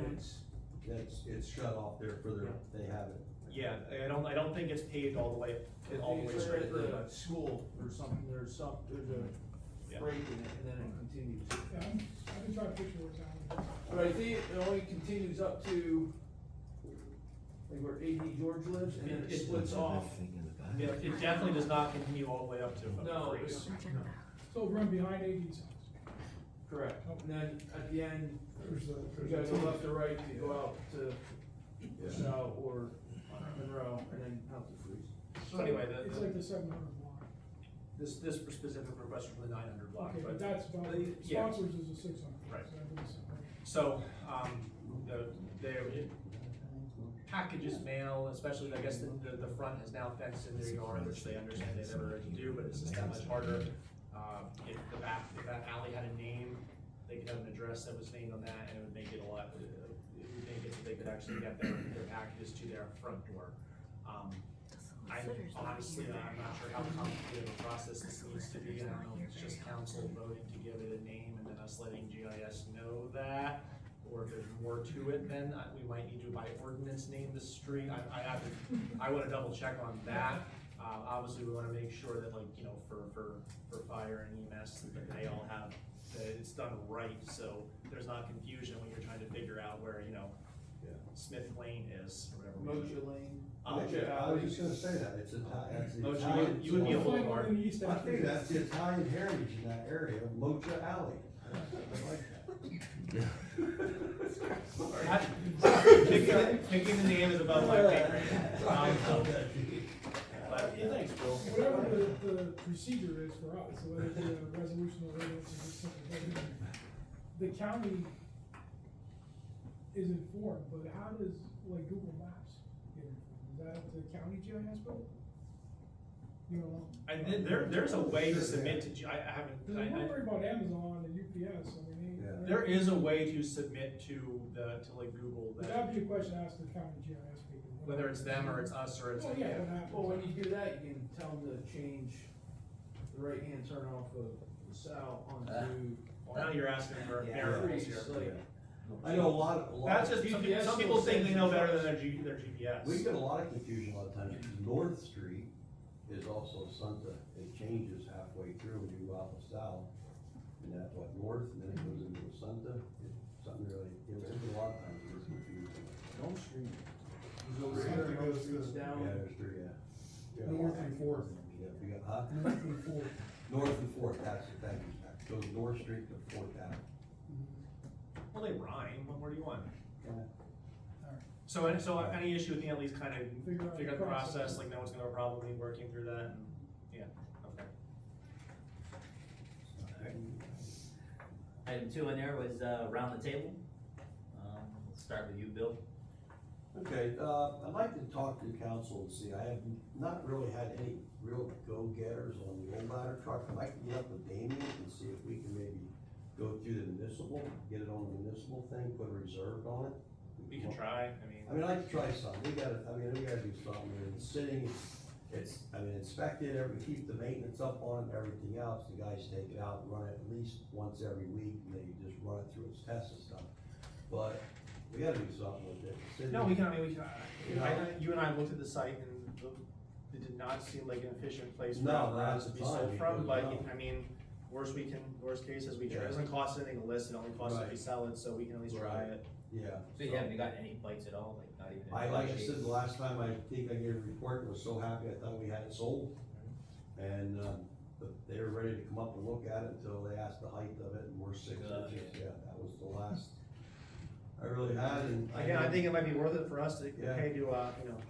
it's shut off there for they have it. Yeah, I don't think it's paved all the way It's straight at through, the but school or something, there's Yeah. a break in it and then it continues. Yeah, I've been trying to picture what's happening. But I think it only continues up to, like where AD George lives, and then it splits off. Everything in the back. yeah, it definitely does not continue all the way up to. No, Freeze. So run behind AD's house. Correct, and then at the end, There's you gotta go left or right to go out to LaSalle or Monroe, and then out to Freeze. So anyway, It's like the 700 block. this specific request from the 900 block, Okay, but but, that's about, yeah. sponsors is a 600. Right. So I believe so, right. so, the packages mail, especially, I guess, the front has now fenced in their yard, which they understand they never had to do, but it's just that much harder. If that alley had a name, they could have an address that was named on that, and it would make it a lot, it would make it so they could actually get their packages to their front door. I'm not sure how complicated a process this needs to be. I don't know if it's just council voting to give it a name and then us letting GIS know that, or if there's more to it, then we might need to by ordinance name the street. I wanna double check on that. Obviously, we wanna make sure that, like, you know, for fire and EMS, that they all have, that it's done right, so there's not confusion when you're trying to figure out where, you know, Smith Lane is, or whatever. Mocha Lane. I was just gonna say that, it's Italian. Mocha, you would be a We'll little find one hard. in the East I End. think that's the Italian heritage in that area, Mocha Alley. I like that. Picking the name is above my pay grade. But, yeah, thanks, Bill. Whatever the procedure is for us, so whether it be a resolution or whether it's just simple voting, the county is informed, but how does, like, Google Maps get informed? Is that up to the county GIS build? You know? There's a way to submit to, I haven't, Cause I'm worried about Amazon and UPS, I mean, they. there is a way to submit to like Google But that, that'd be a question asked to the county GIS people. whether it's them or it's us or it's. Oh, yeah, what happens? Well, when you do that, you can tell them to change the right-hand turn off of LaSalle onto. Well, now you're asking for variables here. Trees, like, I know a lot of. That's just, some people think they know better than their GPS. We get a lot of confusion a lot of times, because North Street is also Santa, it changes halfway through when you go out south. And that's what, north, and then it goes into Santa, something really, there's a lot of times it's confusing. Elm Street. Goes over here, and Elm Street's down. Yeah, there's three, yeah. North and Fourth. Yeah, you got, huh? North and Fourth. North and Fourth, that's the thing, goes North Street to Fourth Ave. Well, they rhyme, what more do you want? Yeah. So any issue with the at least kind of Figure out figure out the the process, process. like no one's gonna have a problem with me working through that, and, yeah, okay. Item 2 in there was, around the table. Let's start with you, Bill. Okay, I'd like to talk to the council and see, I have not really had any real go-getters on the old ladder truck. I'd like to get up with Damien and see if we can maybe go through the municipal, get it on the municipal thing, put a reserve on it. We can try, I mean, I'd like to try something, we gotta do something, it's sitting, inspected, keep the maintenance up on it, everything else, the guys take it out, and run it at least once every week, and they just run it through its tests and stuff. But, we gotta do something with it. It's sitting- no, we can, you and I looked at the site, and it did not seem like an efficient place for No, it not to at be the time, sold from, because, but, no. I mean, worst case is it Yeah. doesn't cost anything to list, it only costs if Right. you sell it, so we can at least try Right. it. Yeah. So you haven't gotten any bites at all, like not even? Like I said, the last time I think I gave a report, I was so happy, I thought we had it sold. And, but they were ready to come up and look at it until they asked the height of it, and we're 6 inches, yeah, that was the last I really had, and. Again, I think it might be worth it for us to Yeah. pay to,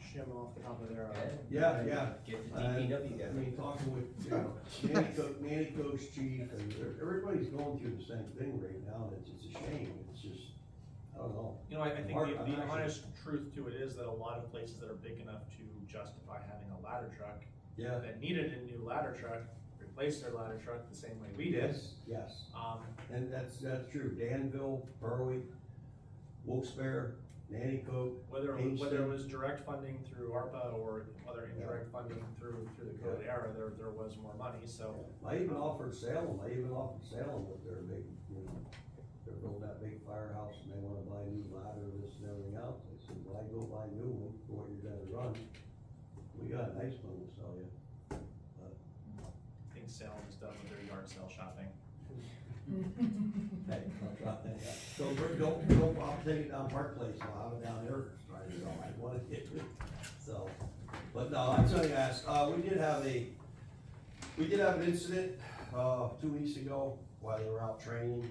shim off the top of their, Yeah, yeah. Get the And, DPW guy. I mean, talking with, Manny Coach Chief, and everybody's going through the same thing right now, and it's a shame, it's just, I don't know. I think Mark, the I'm actually- honest truth to it is that a lot of places that are big enough to justify having a ladder truck, Yeah. that needed a new ladder truck, replaced their ladder truck the same way we did. Yes, Um, and that's true, Danville, Berwick, Wilkes-Barre, Nanticoke. whether Kingston. it was direct funding through ARPA or other indirect funding through the COVID era, there was more money, so. I even offered Salem with their big, they're building that big firehouse and they wanna buy a new ladder, this and everything else. I said, why go buy a new one for what you're gonna run? We got a nice one to sell you. I think Salem's done with their yard sale shopping. Hey, so don't, I'll take it down Park Place, I'll have it down there, trying to sell, I wanna get it, so. But no, I'm telling you, we did have an incident, 2 weeks ago, while they were out training.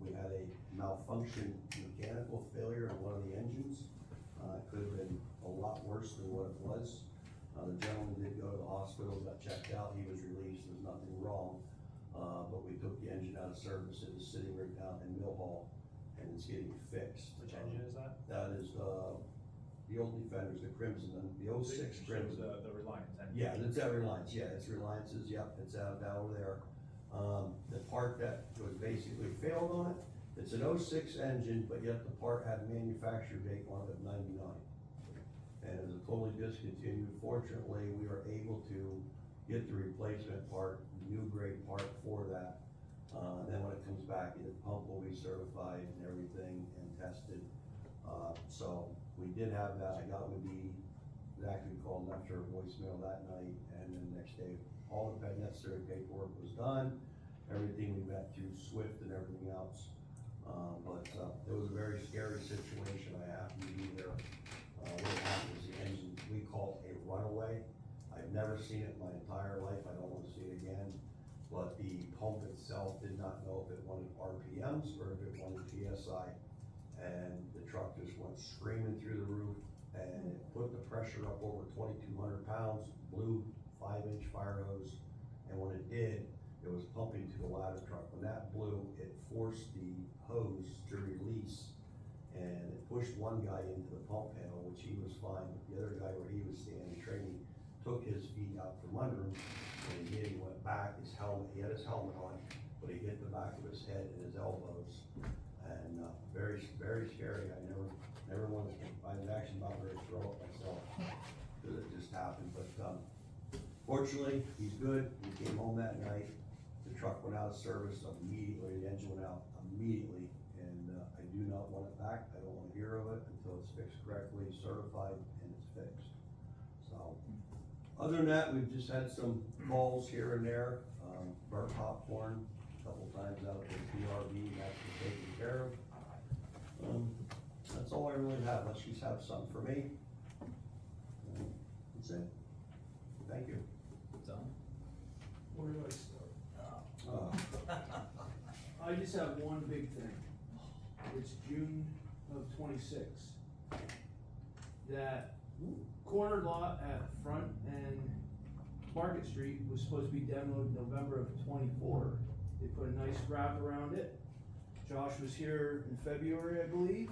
We had a malfunction mechanical failure on one of the engines. It could have been a lot worse than what it was. The gentleman did go to the hospital, got checked out, he was released, there's nothing wrong. But we took the engine out of service, it is sitting right now in Mill Hall, and it's getting fixed. Which engine is that? That is, the old Defenders, the Crimson, the 06 Crimson. The Reliance engine. Yeah, it's at Reliance, yeah, it's Reliance's, yep, it's out over there. The part that was basically failed on it, it's an 06 engine, but yet the part had a manufacturer date on it of 99. And it was totally discontinued. Fortunately, we were able to get the replacement part, new grade part for that. And then when it comes back, the pump will be certified and everything and tested. So we did have that. I got with the, actually called, left her a voicemail that night, and then the next day, all the necessary paperwork was done. Everything we went through SWIFT and everything else. But it was a very scary situation. I happened to be there. What happened was the engine, we call it a runaway. I've never seen it in my entire life. I don't want to see it again. But the pump itself did not know if it wanted RPMs or if it wanted PSI. And the truck just went screaming through the roof, and it put the pressure up over 2,200 pounds, blew 5-inch fire hose. And when it did, it was pumping to the ladder truck. When that blew, it forced the hose to release, and it pushed one guy into the pump panel, which he was fine, but the other guy where he was standing training took his feet out from under him, and he went back, his helmet, he had his helmet on, but he hit the back of his head and his elbows, and very, very scary. I never wanted to, I was actually about ready to throw up myself, because it just happened, but fortunately, he's good. He came home that night, the truck went out of service immediately, the engine went out immediately, and I do not want it back. I don't want to hear of it until it's fixed correctly, certified, and it's fixed. So, other than that, we've just had some calls here and there, burnt popcorn, a couple times out at the PRV, that's been taken care of. That's all I really have, unless you have something for me. That's it. Thank you. Where do I start? I just have one big thing. It's June of 26. That corner lot at Front and Market Street was supposed to be demoed November of 24. They put a nice wrap around it. Josh was here in February, I believe.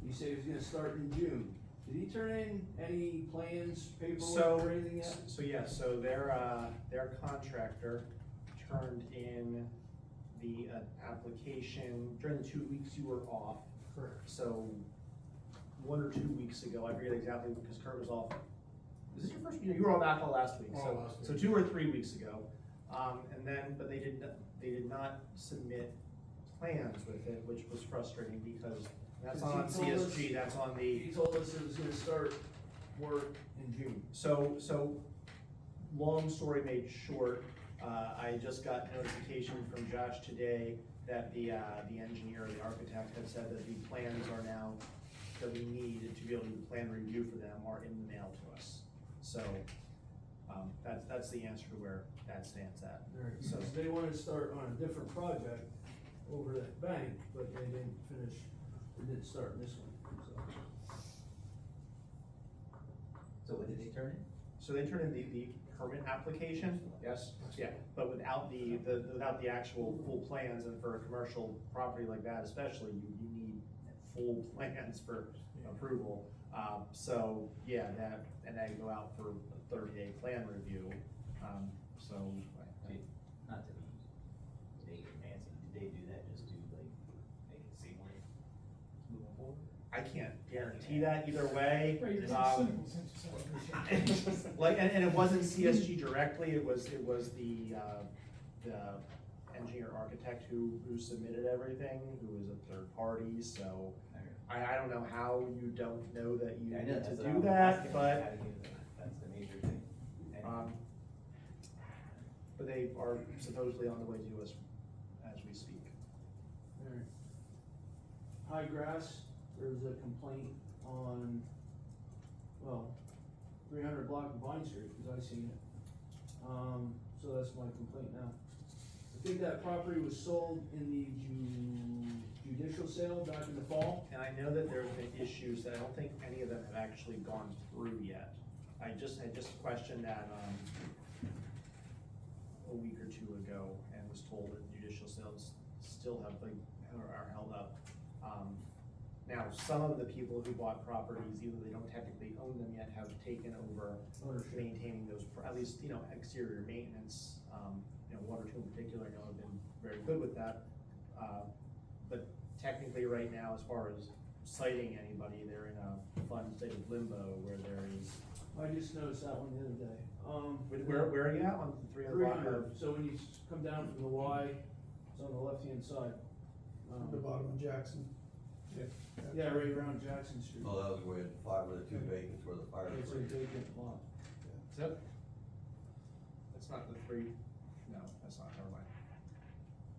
He said he was gonna start in June. Did he turn in any plans, paperwork, or anything yet? So their contractor turned in the application during the 2 weeks you were off. Correct. So 1 or 2 weeks ago, I forget exactly, because Kurt was off. Was this your first, you were on ACO last week, Oh, last week. so 2 or 3 weeks ago. And then, but they did not submit plans with it, which was frustrating because that's not on CSG, that's on the. He told us it was gonna start work in June. So, long story made short, I just got notification from Josh today that the engineer, the architect had said that the plans are now, that we need to be able to do plan review for them are in the mail to us. So, that's the answer to where that stands at. So they wanted to start on a different project over at bank, but they didn't finish, they didn't start in this one, so. So what did they turn in? So they turned in the permit application, yes, yeah, but without without the actual full plans, and for a commercial property like that especially, you need full plans for approval. So, yeah, and they go out for a 30-day plan review, so. Not to be vague or fancy, did they do that just to like make it seem like it's moving forward? I can't guarantee that either way. Well, you're cynical since you said it. Like, and it wasn't CSG directly, it was the engineer architect who submitted everything, who was a third party, so I don't know how you don't know that you Yeah, I need know, to that's what do I'm that, asking, but, how to do that. That's the major thing. but they are supposedly on the way to us as we speak. Alright. High grass, there was a complaint on, 300 block of Vine Street, cause I seen it. So that's my complaint now. I think that property was sold in the judicial sale back in the fall. And I know that there have been issues that I don't think any of them have actually gone through yet. I just questioned that, a week or two ago, and was told that judicial sales still have, like, are held up. Now, some of the people who bought properties, either they don't technically own them yet, have taken over maintaining those, at least, you know, exterior maintenance. You know, one or two in particular, I know have been very good with that. But technically, right now, as far as citing anybody, they're in a fun state of limbo where there is. I just noticed that one the other day. Where are you at on the 300 block? So when you come down from the Y, it's on the left-hand side. The bottom of Jackson. Yeah, right around Jackson Street. Oh, that was where the five of the two vacants where the fire. It's a vacant lot. Is that? That's not the three, no, that's not, never mind.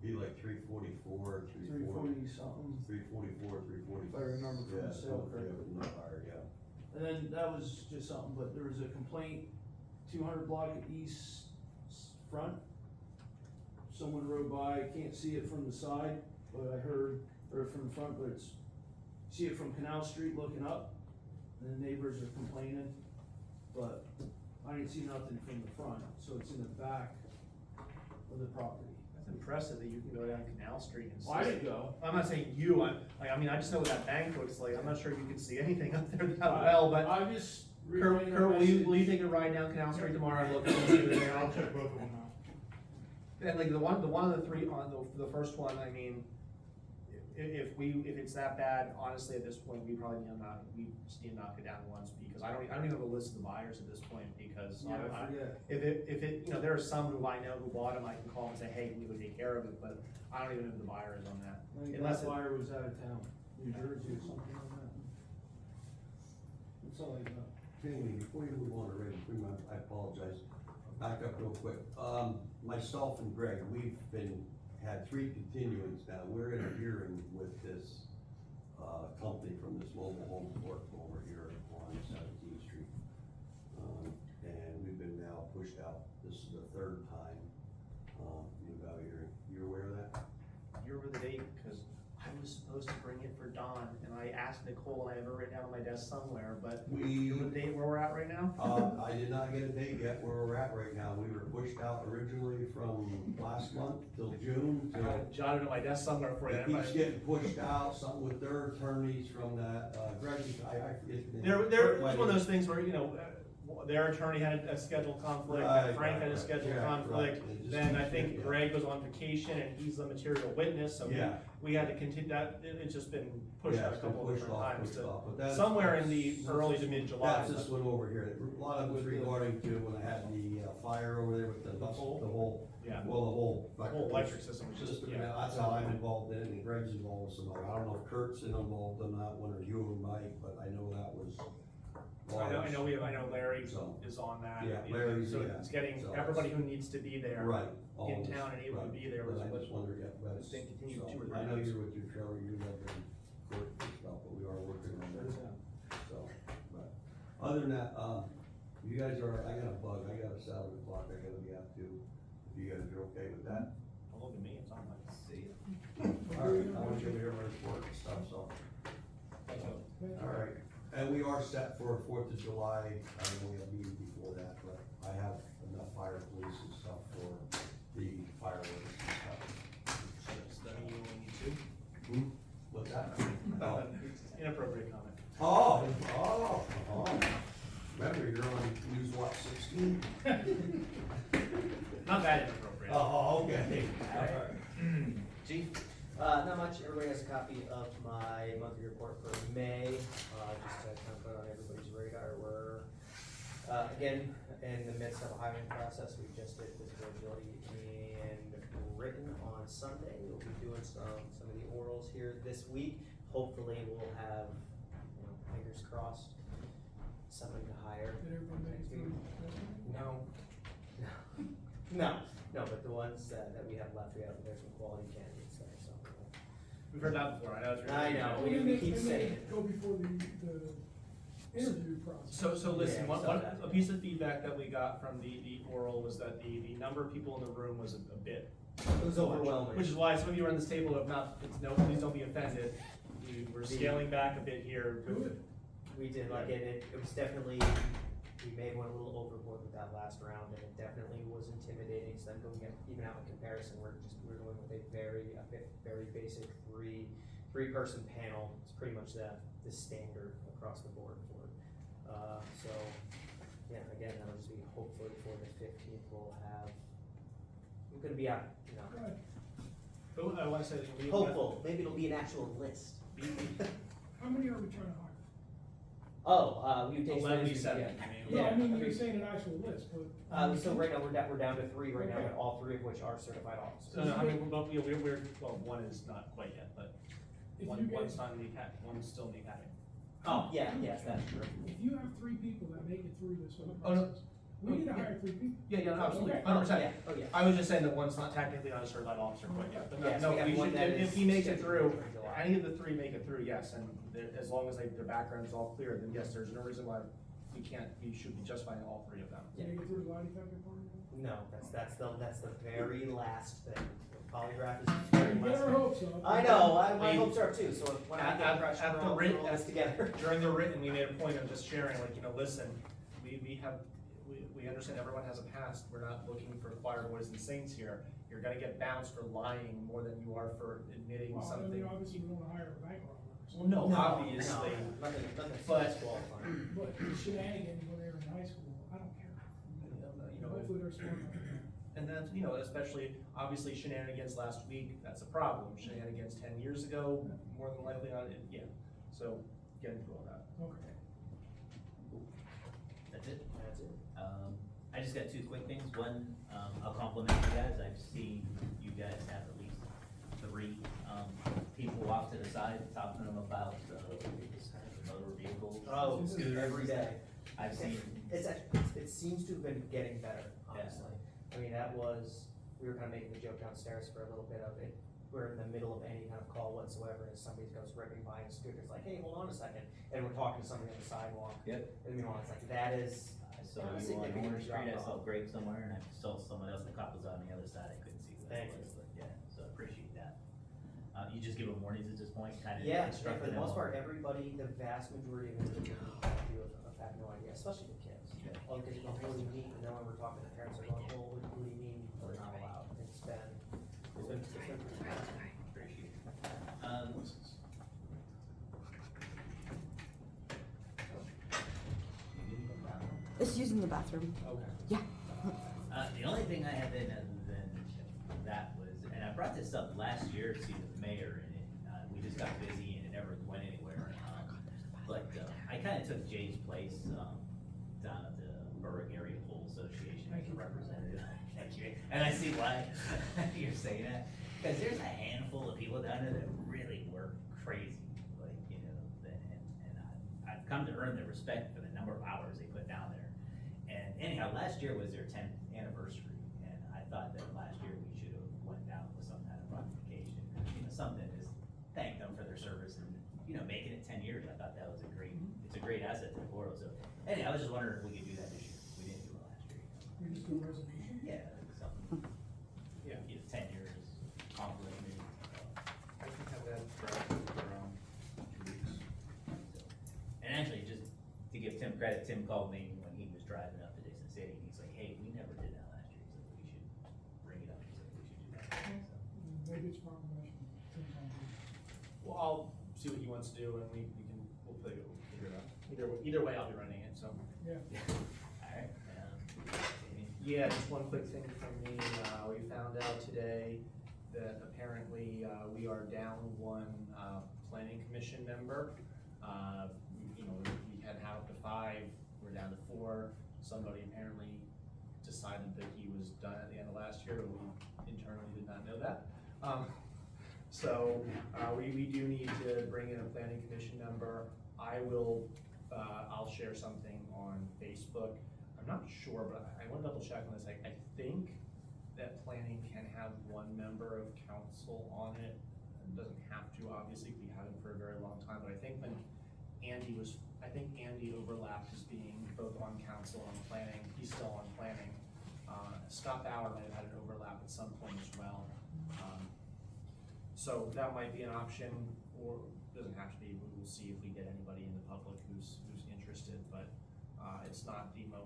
Be like 344, 340 something. 344, 340. If I remember from the sale correctly. From the fire, yeah. And then that was just something, but there was a complaint, 200 block at east front. Someone rode by, can't see it from the side, but I heard, or from the front, but it's, see it from Canal Street looking up, and the neighbors are complaining, but I didn't see nothing from the front, so it's in the back of the property. That's impressive that you can go down Canal Street and see. Well, I didn't go. I'm not saying you, I mean, I just know what that bank looks like, I'm not sure you can see anything up there that well, but. I just. Kurt, will you take a ride down Canal Street tomorrow and look and see what they are? I'll check both of them out. And like the one of the three, on the first one, I mean, if it's that bad, honestly, at this point, we probably just need to knock it down once, because I don't even have a list of the buyers at this point, because Yeah, I forget. if it, you know, there are some who I know who bought them, I can call and say, hey, can you go take care of it, but I don't even know who the buyer is on that. I think Unless that it- buyer was out of town, New Jersey or something like that. That's all I got. Jamie, before you move on to Ray, I apologize, back up real quick. Myself and Greg, we've had 3 continuings now, we're in a hearing with this, company from this mobile home park over here on 17th Street. And we've been now pushed out, this is the 3rd time, about hearing, you're aware of that? You remember the date, because I was supposed to bring it for Dawn, and I asked Nicole, and I have it written down on my desk somewhere, but you remember the date where we're at right now? I did not get a date yet where we're at right now. We were pushed out originally from last month till June I got till. it jotted in my desk somewhere for you. It keeps getting pushed out, something with their attorneys from that, Greg, I forget the name. There was one of those things where, you know, their attorney had a scheduled conflict, Right, Frank had a right, scheduled yeah, conflict, right. It just then I keeps think getting- Greg was on vacation and he's the material witness, so Yeah. we had to continue that, it's just been pushed Yeah, out a it's been couple of pushed different off, times pushed to, off, but that's- somewhere in the early to mid-July. That's this one over here. A lot of it was regarding to when I had the fire over there with the pole? whole, Yeah. well, the whole. The whole electric system was just, System, yeah. that's how I'm involved in it, and Greg's involved with some other, I don't know if Kurt's involved in that one, or you or Mike, but I know that was. I know Larry So, is on that. yeah, Larry's, So yeah. it's getting, So everybody who needs to be there. Right. all in this, town and able to right. be there But was I what- just wondered if that's. it's been continued so, 2 or 3 I know times. you're with your Trevor, you have been court and stuff, but we are working on that, so, but, other than that, you guys are, I got a bug, I got a 7 o'clock, I gotta be out too, if you guys are okay with that. Don't look at me, it's on my, see it. Alright, I want you to hear my report and stuff, so. Alright, and we are set for 4th of July, I know we have meetings before that, but I have enough fire police and stuff for the fireworks and stuff. Does that mean you only need 2? What's that? Inappropriate comment. Oh. Remember, you're on News Watch 16? Not that inappropriate. Oh, okay. Chief, not much, everybody has a copy of my monthly report for May, just to kind of put on everybody's radar. We're, again, in the midst of a hiring process. We just did physical agility and written on Sunday. We'll be doing some of the orals here this week. Hopefully we'll have, fingers crossed, somebody to hire. Did everyone make it through? No, but the ones that we have left, there's some quality candidates there, so. We've heard that before, I know. it's I know. And we then keep and then saying it. Go before the interview process. So listen, Yeah, a piece of feedback that we got from the oral was that the number of people in the room was a bit. It was overwhelming. Which is why some of you around this table have not, please don't be offended. We're scaling back a bit here with the. We did, like, and it was definitely, we may have went a little overboard with that last round, and it definitely was intimidating, so then going at, even out in comparison, we're going with a very basic three-person panel. It's pretty much the standard across the board for it. So, yeah, again, that'll just be hopefully for the 15th, we'll have, I'm gonna be out, you know, Right. But I wanna say that we. hopeful, maybe it'll be an actual list. How many are we trying to hire? Oh, you take. 11, yeah. 7, No, I mean, okay. you're saying an actual list, but. So right now, we're down to 3 right now, Okay. and all 3 of which are certified officers. So, no, I mean, but we're, well, one is not quite yet, but If one's you get, not in the academy, one's still in the academy. Oh, yeah, yes, that's true. if you have 3 people that make it through this whole Oh, no. process, we need to hire 3 people. Yeah, absolutely, Okay. 100%. Yeah, oh, yeah. I was just saying that one's not technically not a certified officer quite yet, but Yes, no, we have we one should, that if is he makes it through, scheduled for July. any of the 3 make it through, yes, and as long as their background is all clear, then yes, there's no reason why we should be just fine all 3 of them. Did you get through the lie detector part? No, that's the very last thing. The polygraph is the very You last better thing. hope so. I know, my We- hopes are too, so when I get fresh, At we're the all written, this together. during the written, we made a point of just sharing, like, listen, we understand everyone has a past, we're not looking for choir boys and saints here. You're gonna get bounced for lying more than you are for admitting Well, I something. mean, obviously, we don't wanna hire a bank robber. so- Well, no, obviously. Nothing But- disqualifying. But shenanigans when they were in high school, I don't care. Hopefully they're smart enough to know. And that's, especially, obviously shenanigans last week, that's a problem. Shenanigans 10 years ago, more than likely not, yeah. So, getting through all that. Okay. That's it? That's it. I just got 2 quick things. One, I'll compliment you guys. I've seen you guys have at least 3 people off to the side talking to them about motor vehicles. Oh, scooters. every day. I've seen, It seems to have been getting better, honestly. I mean, we were kind of making the joke downstairs for a little bit of it. We're in the middle of any kind of call whatsoever, and somebody goes ripping by in a scooter, it's like, hey, hold on a second, and we're talking to somebody on the sidewalk. Yep. And meanwhile, it's like, that is, I saw Yeah, you on significant Orange Street, I drop saw off. Grape somewhere, and I saw someone else, the cop was on the other side, I couldn't see who that Thank was, but yeah, so I appreciate that. You just give them warnings at this point, kind of yeah, for instructing the them most on- part, everybody, the vast majority of individuals do have no idea, especially the kids. Yeah. Oh, because you go, what do you mean? And then when we're talking to parents, they're going, oh, what do you mean we're not allowed? It's been pretty bad. Appreciate it. It's using the bathroom. Okay. The only thing I have in other than that was, and I brought this up last year to the mayor, and we just got busy and it never went anywhere. But I kinda took Jay's place, down at the Berwick Area Pool Association as a representative. Thank you. And I see why you're saying that, cause there's a handful of people down there that really work crazy, like, and I've come to earn their respect for the number of hours they put down there. And anyhow, last year was their 10th anniversary, and I thought that last year we should have went down with some kind of ratification, something to thank them for their service and, making it 10 years. I thought that was it's a great asset to the borough. So anyhow, I was just wondering if we could do that this year. We didn't do it last year. We just do a resolution. Yeah, something, Yeah. 10 years, compliment me. I can have that for 2 weeks. And actually, just to give Tim credit, Tim called me when he was driving up to Dixon City, and he's like, hey, we never did that last year, so we should bring it up, he said we should do that. So, Maybe it's proclamation. Well, I'll see what he wants to do, and we'll figure it out. Either way, I'll be running it, so. Yeah. Alright, Yeah, just one quick thing from me, we found out today that apparently, we are down 1, planning commission member. We had up to 5, we're down to 4, somebody apparently decided that he was done at the end of last year, but we internally did not know that. So, we do need to bring in a planning commission member. I'll share something on Facebook. I'm not sure, but I want to double check on this. I think that planning can have 1 member of council on it. It doesn't have to, obviously, we haven't for a very long time, but I think when Andy overlapped as being both on council and planning. He's still on planning. Scott Bauer might have had an overlap at some point as well. So that might be an option, or doesn't have to be. We will see if we get anybody in the public who's interested, but it's not the most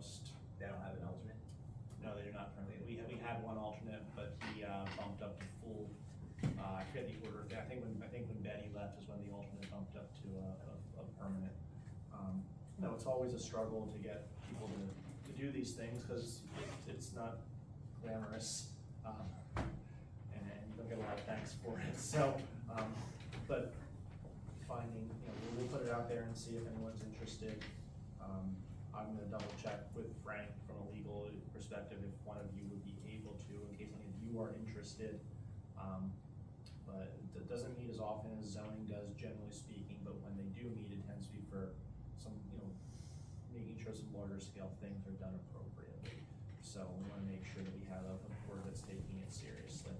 think when Betty left is when the alternate bumped up to a permanent. No, it's always a struggle to get people to do these things, cause it's not glamorous, and you don't get a lot of thanks for it, so, but finding, we'll put it out there and see if anyone's interested. I'm gonna double check with Frank from a legal perspective if one of you would be able to, in case any of you are interested. But it doesn't meet as often as zoning does, generally speaking, but when they do meet, it tends to be for some, making sure some larger scale things are done appropriately. So we wanna make sure that we have a board that's taking it seriously.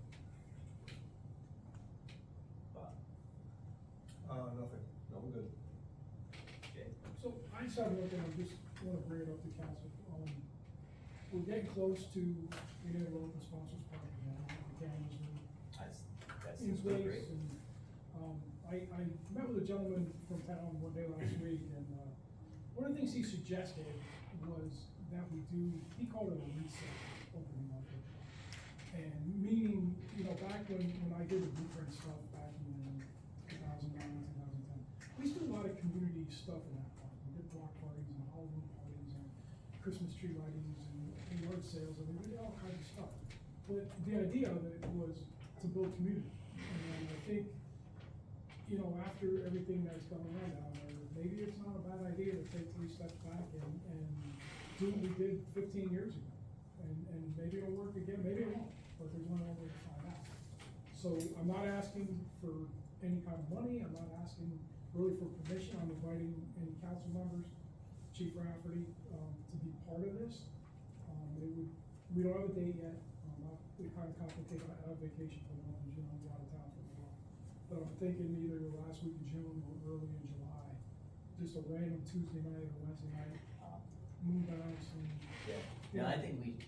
Bob? Nothing, no, I'm good. Okay. So I just have one thing, I just wanna bring it up to council. We're getting close to being able to open sponsors parking now, the cameras That's in still place, great. and, I met with a gentleman from town one day last week, and, one of the things he suggested was that we do, he called it a reset opening market. And meaning, back when I did the blueprint stuff back in 2009, 2010, we used to do a lot of community stuff in that park. We did block parties and Halloween parties and Christmas tree lightings and yard sales, and we did all kinds of stuff. But the idea of it was to build community. And I think, after everything that's going on down there, maybe it's not a bad idea to take 3 steps back and do what we did 15 years ago. And maybe it'll work again, maybe it won't, but there's one way to find out. So I'm not asking for any kind of money, I'm not asking really for permission, I'm inviting any council members, Chief Rafferty, to be part of this. We don't have a date yet, it kind of complicated, I have vacation for the month of June, I'll be out of town for a while. But I'm thinking either the last week of June or early in July, just a random Tuesday night or Wednesday night, move out some. Yeah, no, I think we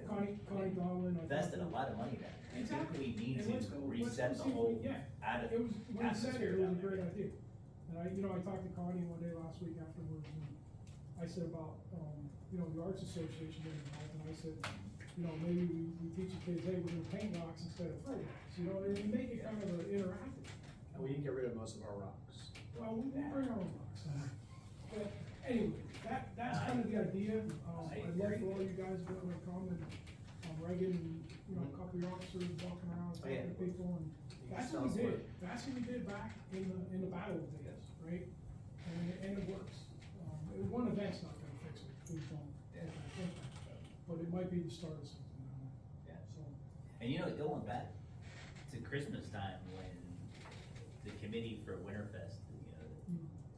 Connie Donlin. invested a lot of money there. I think we need And let's to go reset the see if whole yeah, atti- it was, when he said it, atmosphere it was down a great there. idea. And I talked to Connie one day last week afterwards, and I said about, the Arts Association getting involved, and I said, maybe we teach the kids, hey, we're gonna paint rocks instead of throw rocks, and make it kind of interactive. And we didn't get rid of most of our rocks. Well, we bring our own rocks, but anyway, that's kind of the idea. I'd love for all you guys to be able to come and, Reagan and, a couple of your officers walking around, talking to people, and that's what we did. That's what we did back in the battle days, right? And it works. One event's not gonna fix it, please don't think that, but it might be the start of something. Yeah. So, And going back to Christmas time when the committee for Winterfest,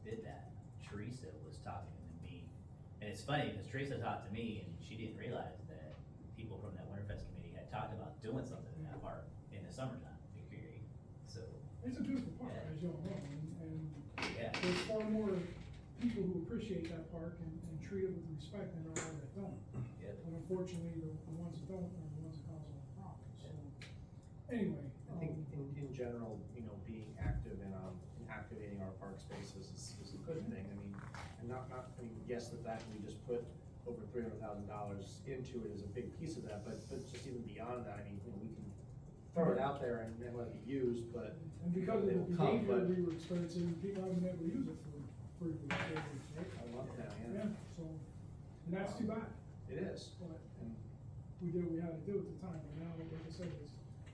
did that, Teresa was talking to me. And it's funny, because Teresa talked to me and she didn't realize that people from that Winterfest committee had talked about doing something in that park in the summertime, period. So, it's a beautiful park, Yeah. as you all know, and yeah, there's far more people who appreciate that park and treat it with respect than there are that don't. yeah. But unfortunately, the ones that don't are the ones that cause all the problems, so, anyway. I think in general, being active in activating our park spaces is a good thing. I mean, and yes, the fact that we just put over $300,000 into it is a big piece of that, but just even beyond that, I mean, we can throw it out there and let it be used, but. And because of they the will come, behavior but- we were experiencing, people haven't been able to use it for 3 weeks, 4 weeks, right? I love that, Yeah, so, and that's too bad, It is. but And we did what we had to do at the time, but now, like I said,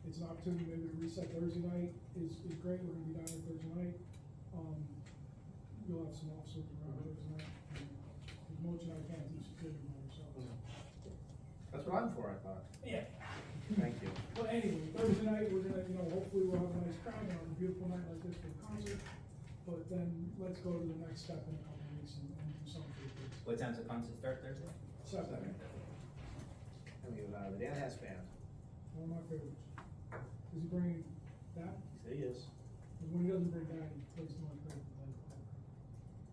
it's an opportunity maybe to reset. Thursday night is great, we're gonna be down there Thursday night. You'll have some officers around Thursday night. Because Moach and I can't do security by ourselves. that's what I'm for, I thought. Yeah. Thank you. But anyway, Thursday night, we're gonna, hopefully we'll have a nice crowd on a beautiful night like this for the concert. But then let's go to the next step in a couple of weeks and do something for the kids. What time's the concert start Thursday? Saturday, And we have the Dan Hess Band. one of my favorites. Is he bringing that? He said he is. Because when he doesn't bring that, he plays too much great.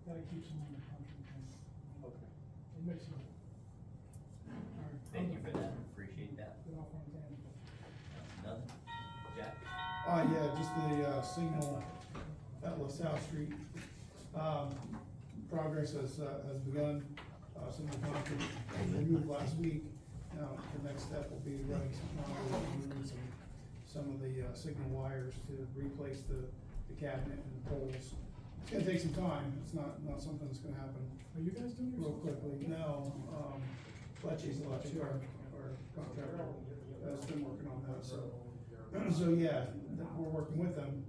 That keeps him on the country thing. Okay. It makes it. Alright. Thank you for that, appreciate that. Get off on a tangent. Nothing? Jack? Yeah, just the, signal at LaSalle Street. Progress has begun, some of the concrete was removed last week. Now, the next step will be running some concrete, removing some of the, signal wires to replace the cabinet and the poles. It's gonna take some time, it's not something that's gonna happen Are you guys doing real yours? quickly. No, Fletchy's our contractor, has been working on that, so. So, yeah, we're working with them.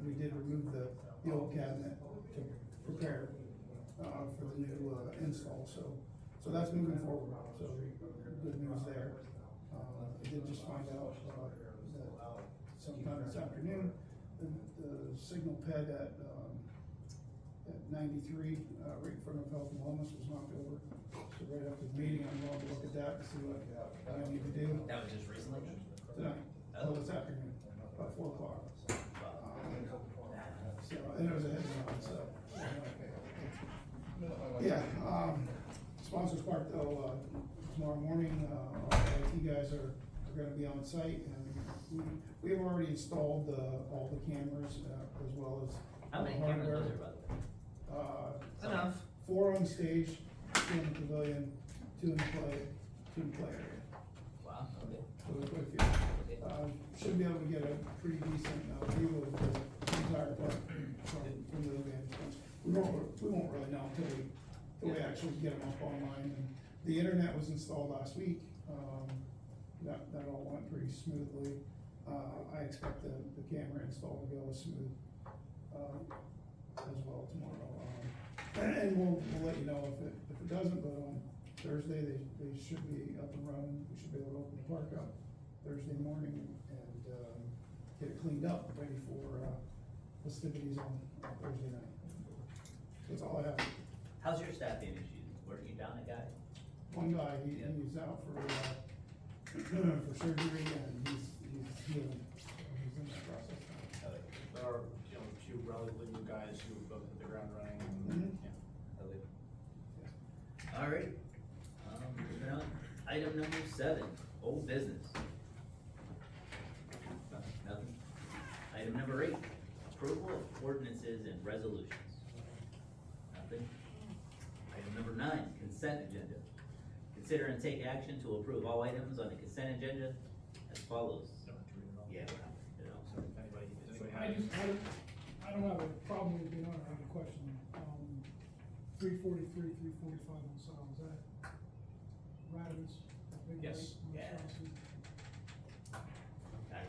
We did remove the old cabinet to prepare, for the new, install, so that's moving forward, so good news there. I did just find out, that sometime this afternoon, the signal ped at 93, right in front of Health and Wellness was knocked over. So right after the meeting, I'm going to look at that and see what I need to do That was just recently? tonight, this afternoon, about 4 o'clock. So, and it was a head on, so. Yeah, Sponsors Park though, tomorrow morning, our IT guys are gonna be on site, and we have already installed all the cameras, as well as. How many cameras was there, by the way? Enough. 4 on stage, 2 in the pavilion, 2 in the play area. Wow, okay. So there's quite a few. Should be able to get a pretty decent view of the entire park from the vantage point. We won't really know until we actually get them up online. And the internet was installed last week. That all went pretty smoothly. I expect the camera install to go smooth as well tomorrow. And we'll let you know if it doesn't, but on Thursday, they should be up and running. We should be able to open the park up Thursday morning and get it cleaned up, ready for festivities on Thursday night. That's all I have. How's your staffing issues? Were you down a guy? One guy, he's out for surgery, and he's healing. He's in that process now. There are, two relatively new guys who both hit the ground running. Mhm. Okay. All right. Moving on. Item number 7, old business. Nothing. Item number 8, approval of ordinances and resolutions. Nothing. Item number 9, consent agenda. Consider and take action to approve all items on the consent agenda as follows. Don't have to read it all. Yeah, you know, So if anybody I don't have a problem with being on, I have a question. 343, 345 on South, is that Radovitz? Yes. Yeah. I'm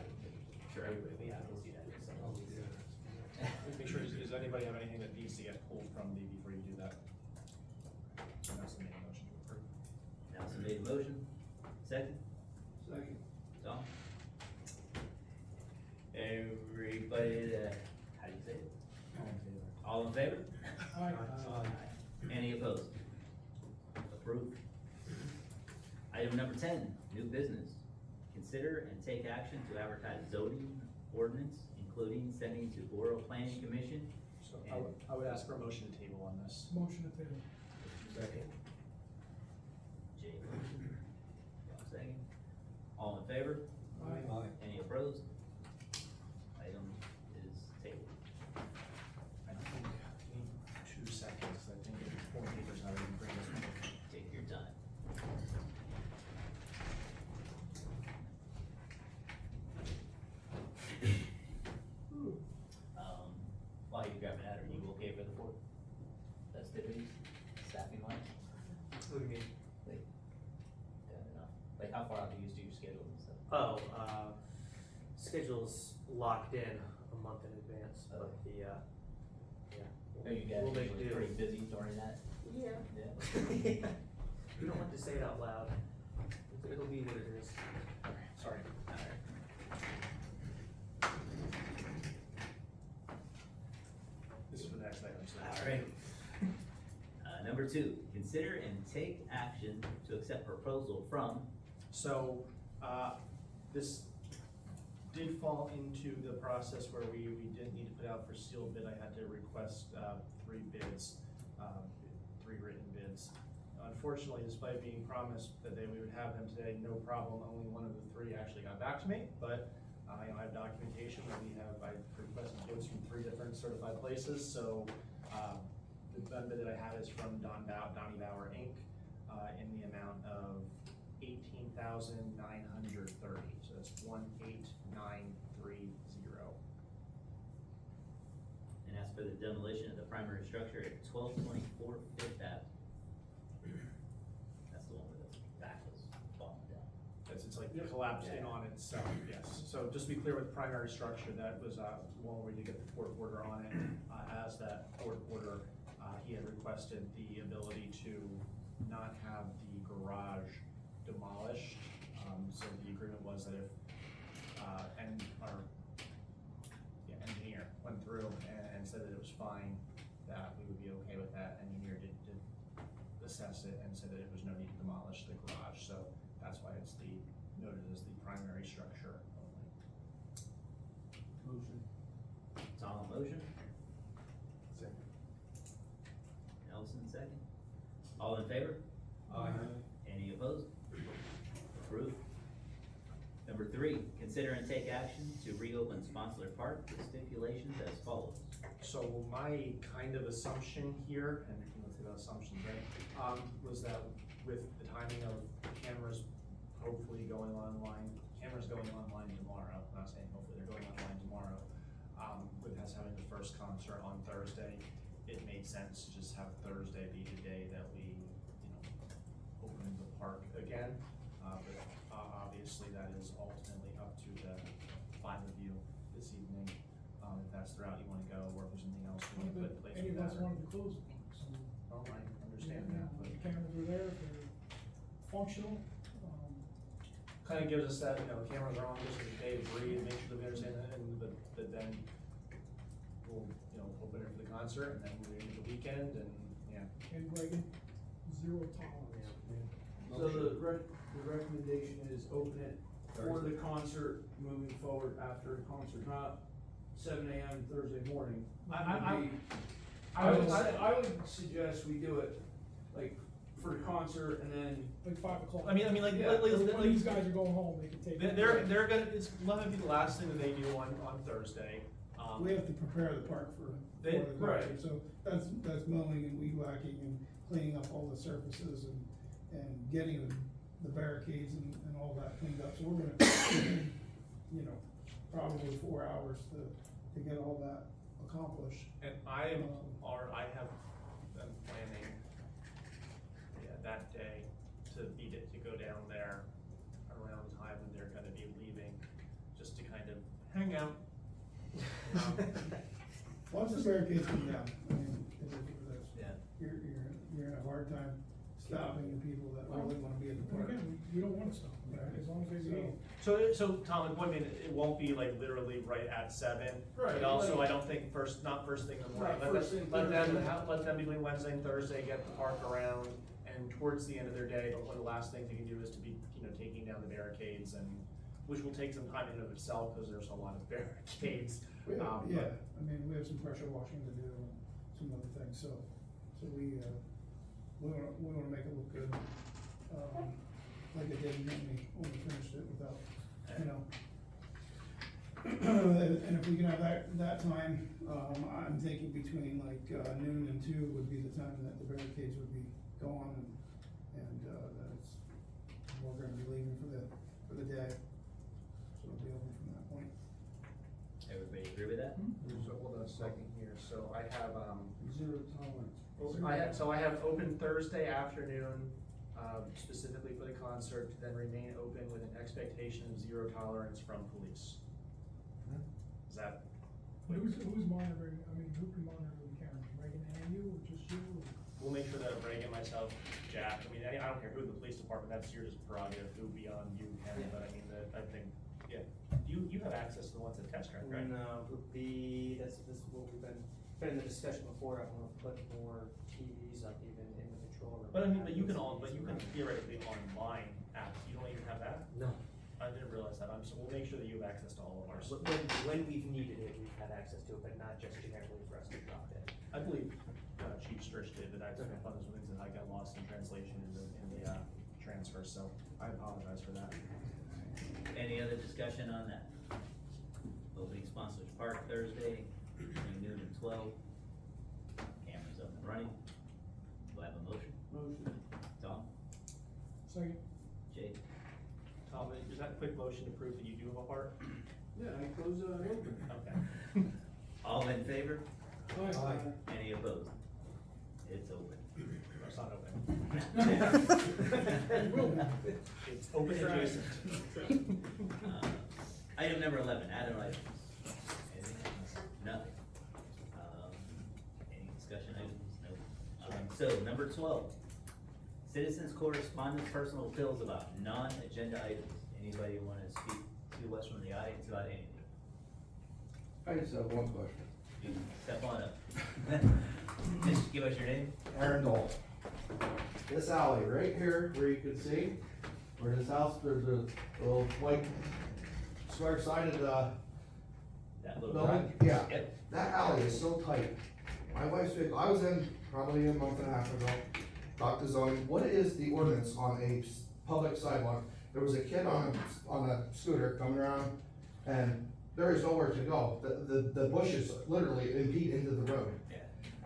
sure everybody will be happy to see that. Make sure, does anybody have anything that needs to get pulled from before you do that? And that's the main motion to approve. Nelson made a motion, second, Second. Tom? Everybody, how do you say it? All in favor? Aye. Any opposed? Approved. Item number 10, new business. Consider and take action to advertise zoning ordinance, including sending to Borough Planning Commission. So I would ask for a motion to table on this. Motion to table. Second. Jay motion. Tom second. All in favor? Aye. Any opposed? Item is tabled. I think we need 2 seconds, I think it's 4 papers now, we can bring this one. Take your time. While you're grabbing that, are you okay for the 4th festivities, staffing wise? What do you mean? Like, like how far out do you do your schedule and stuff? Oh, schedule's locked in a month in advance, but yeah. Are you guys We'll make usually do. pretty busy during that? Yeah. Yeah. We don't have to say it out loud. It'll be what it is. Sorry. This is for the next item, so. Alright. Number 2, consider and take action to accept proposal from, So, this did fall into the process where we didn't need to put out for sealed bid. I had to request, 3 bids, 3 written bids. Unfortunately, despite being promised that we would have them today, no problem, only one of the 3 actually got back to me, but, I have documentation that I requested bids from 3 different certified places, so, the bid that I have is from Donnie Bauer Inc., in the amount of $18,930, so that's 18930. And as for the demolition of the primary structure at 1224 Fifth Avenue. That's the one where the back was falling down. It's like collapsed in on itself, yes. So just to be clear with the primary structure, that was, one where you get the court order on it. As that court order, he had requested the ability to not have the garage demolished. So the agreement was that if, and our engineer went through and said that it was fine, that we would be okay with that. Engineer did assess it and said that it was no need to demolish the garage, so that's why it's noted as the primary structure only. Motion. Tom, motion? Nelson, second. All in favor? Any opposed? Approved. Number 3, consider and take action to reopen Sponsler Park with stipulations as follows. So my kind of assumption here, and let's say about assumptions, right, was that with the timing of cameras hopefully going online tomorrow, I'm not saying hopefully, they're going online tomorrow, with us having the first concert on Thursday, it made sense to just have Thursday be the day that we, open the park again. But obviously that is ultimately up to the 5 of you this evening. If that's the route you wanna go, or if there's anything else you wanna put in place Any with of us that. wanted to close the park, so. Oh, I understand that, but The cameras are there, if they're functional, kind of gives us that, the cameras are on, just a day to breathe, make sure that we understand that, but then we'll, open it for the concert, and then we're into the weekend, and, yeah. and Reagan, 0 tolerance. So the recommendation is open it for the concert moving forward after the concert, not 7 AM Thursday morning. I would suggest we do it like for the concert and then, Like 5 o'clock. I mean, like, Yeah. When these guys are going home, they can take. they're gonna, it's gonna be the last thing that they do on Thursday. We have to prepare the park for the right. concert, so that's mowing and weed whacking and cleaning up all the surfaces and getting the barricades and all that cleaned up, so we're gonna, probably 4 hours to get all that accomplished. And I have been planning, that day to go down there around the time when they're gonna be leaving, just to kind of hang out. Once the barricades come down, I mean, Yeah. you're gonna have a hard time stopping the people that really wanna be in the And park. again, we don't wanna stop them, right? As long as they behave. So Tom, one minute, it won't be like literally right at 7. Right, But also, like- I don't think not first thing in the morning. Not first thing Let them, Thursday. let them between Wednesday and Thursday get the park around, and towards the end of their day, one of the last things you can do is to be, taking down the barricades, and, which will take some time in and of itself, because there's a lot of barricades. We have, But- yeah, I mean, we have some pressure washing to do and some other things, so we wanna make it look good, like it did when we finished it without, and if we can have that time, I'm thinking between like, noon and 2 would be the time that the barricades would be gone and we're gonna be leaving for the day, so it'll be open from that point. Everybody agree with that? So hold on a second here, so I have, 0 tolerance. I have open Thursday afternoon, specifically for the concert, to then remain open with an expectation of 0 tolerance from police. Is that? Who's monitoring, who can monitor the cameras, Reagan and you, or just you? or- We'll make sure that Reagan, myself, Jack, I don't care who the police department, that's your just prerogative, who beyond you can, but I think, yeah. You have access to the ones that test track, right? No, this is what we've been in the discussion before, I wanna put more TVs up even in the control room. But you can theoretically online apps, you don't even have that? No. I didn't realize that, so we'll make sure that you have access to all of ours. When we've needed it, we've had access to it, but not just generally for us to drop in. I believe Chief Stritch did, but that's one of those things that I got lost in translation in the transfer, so I apologize for that. Any other discussion on that? Opening Sponsors Park Thursday, between noon and 12. Cameras up and running. Do I have a motion? Motion. Tom? Second. Jake? quick motion to prove that you do have a heart? Yeah, I close, open. Okay. All in favor? Aye. Any opposed? It's open. It's not open. It's open adjacent. Item number 11, add-on items. Anything? Nothing. Any discussion items? No. So, number 12, citizens correspondence, personal appeals about non-agenda items. Anybody wanna speak to us from the audience about anything? I just have one question. You can step on up. Just give us your name. Aaron Dole. This alley right here, where you can see, where this house, there's a little white square-sided, That little building, rock. yeah. Yep. That alley is so tight. My wife's vehicle, I was in probably a month and a half ago, talked to zoning, what is the ordinance on a public sidewalk? There was a kid on a scooter coming around, and there is nowhere to go. The bushes literally impede into the road. Yeah.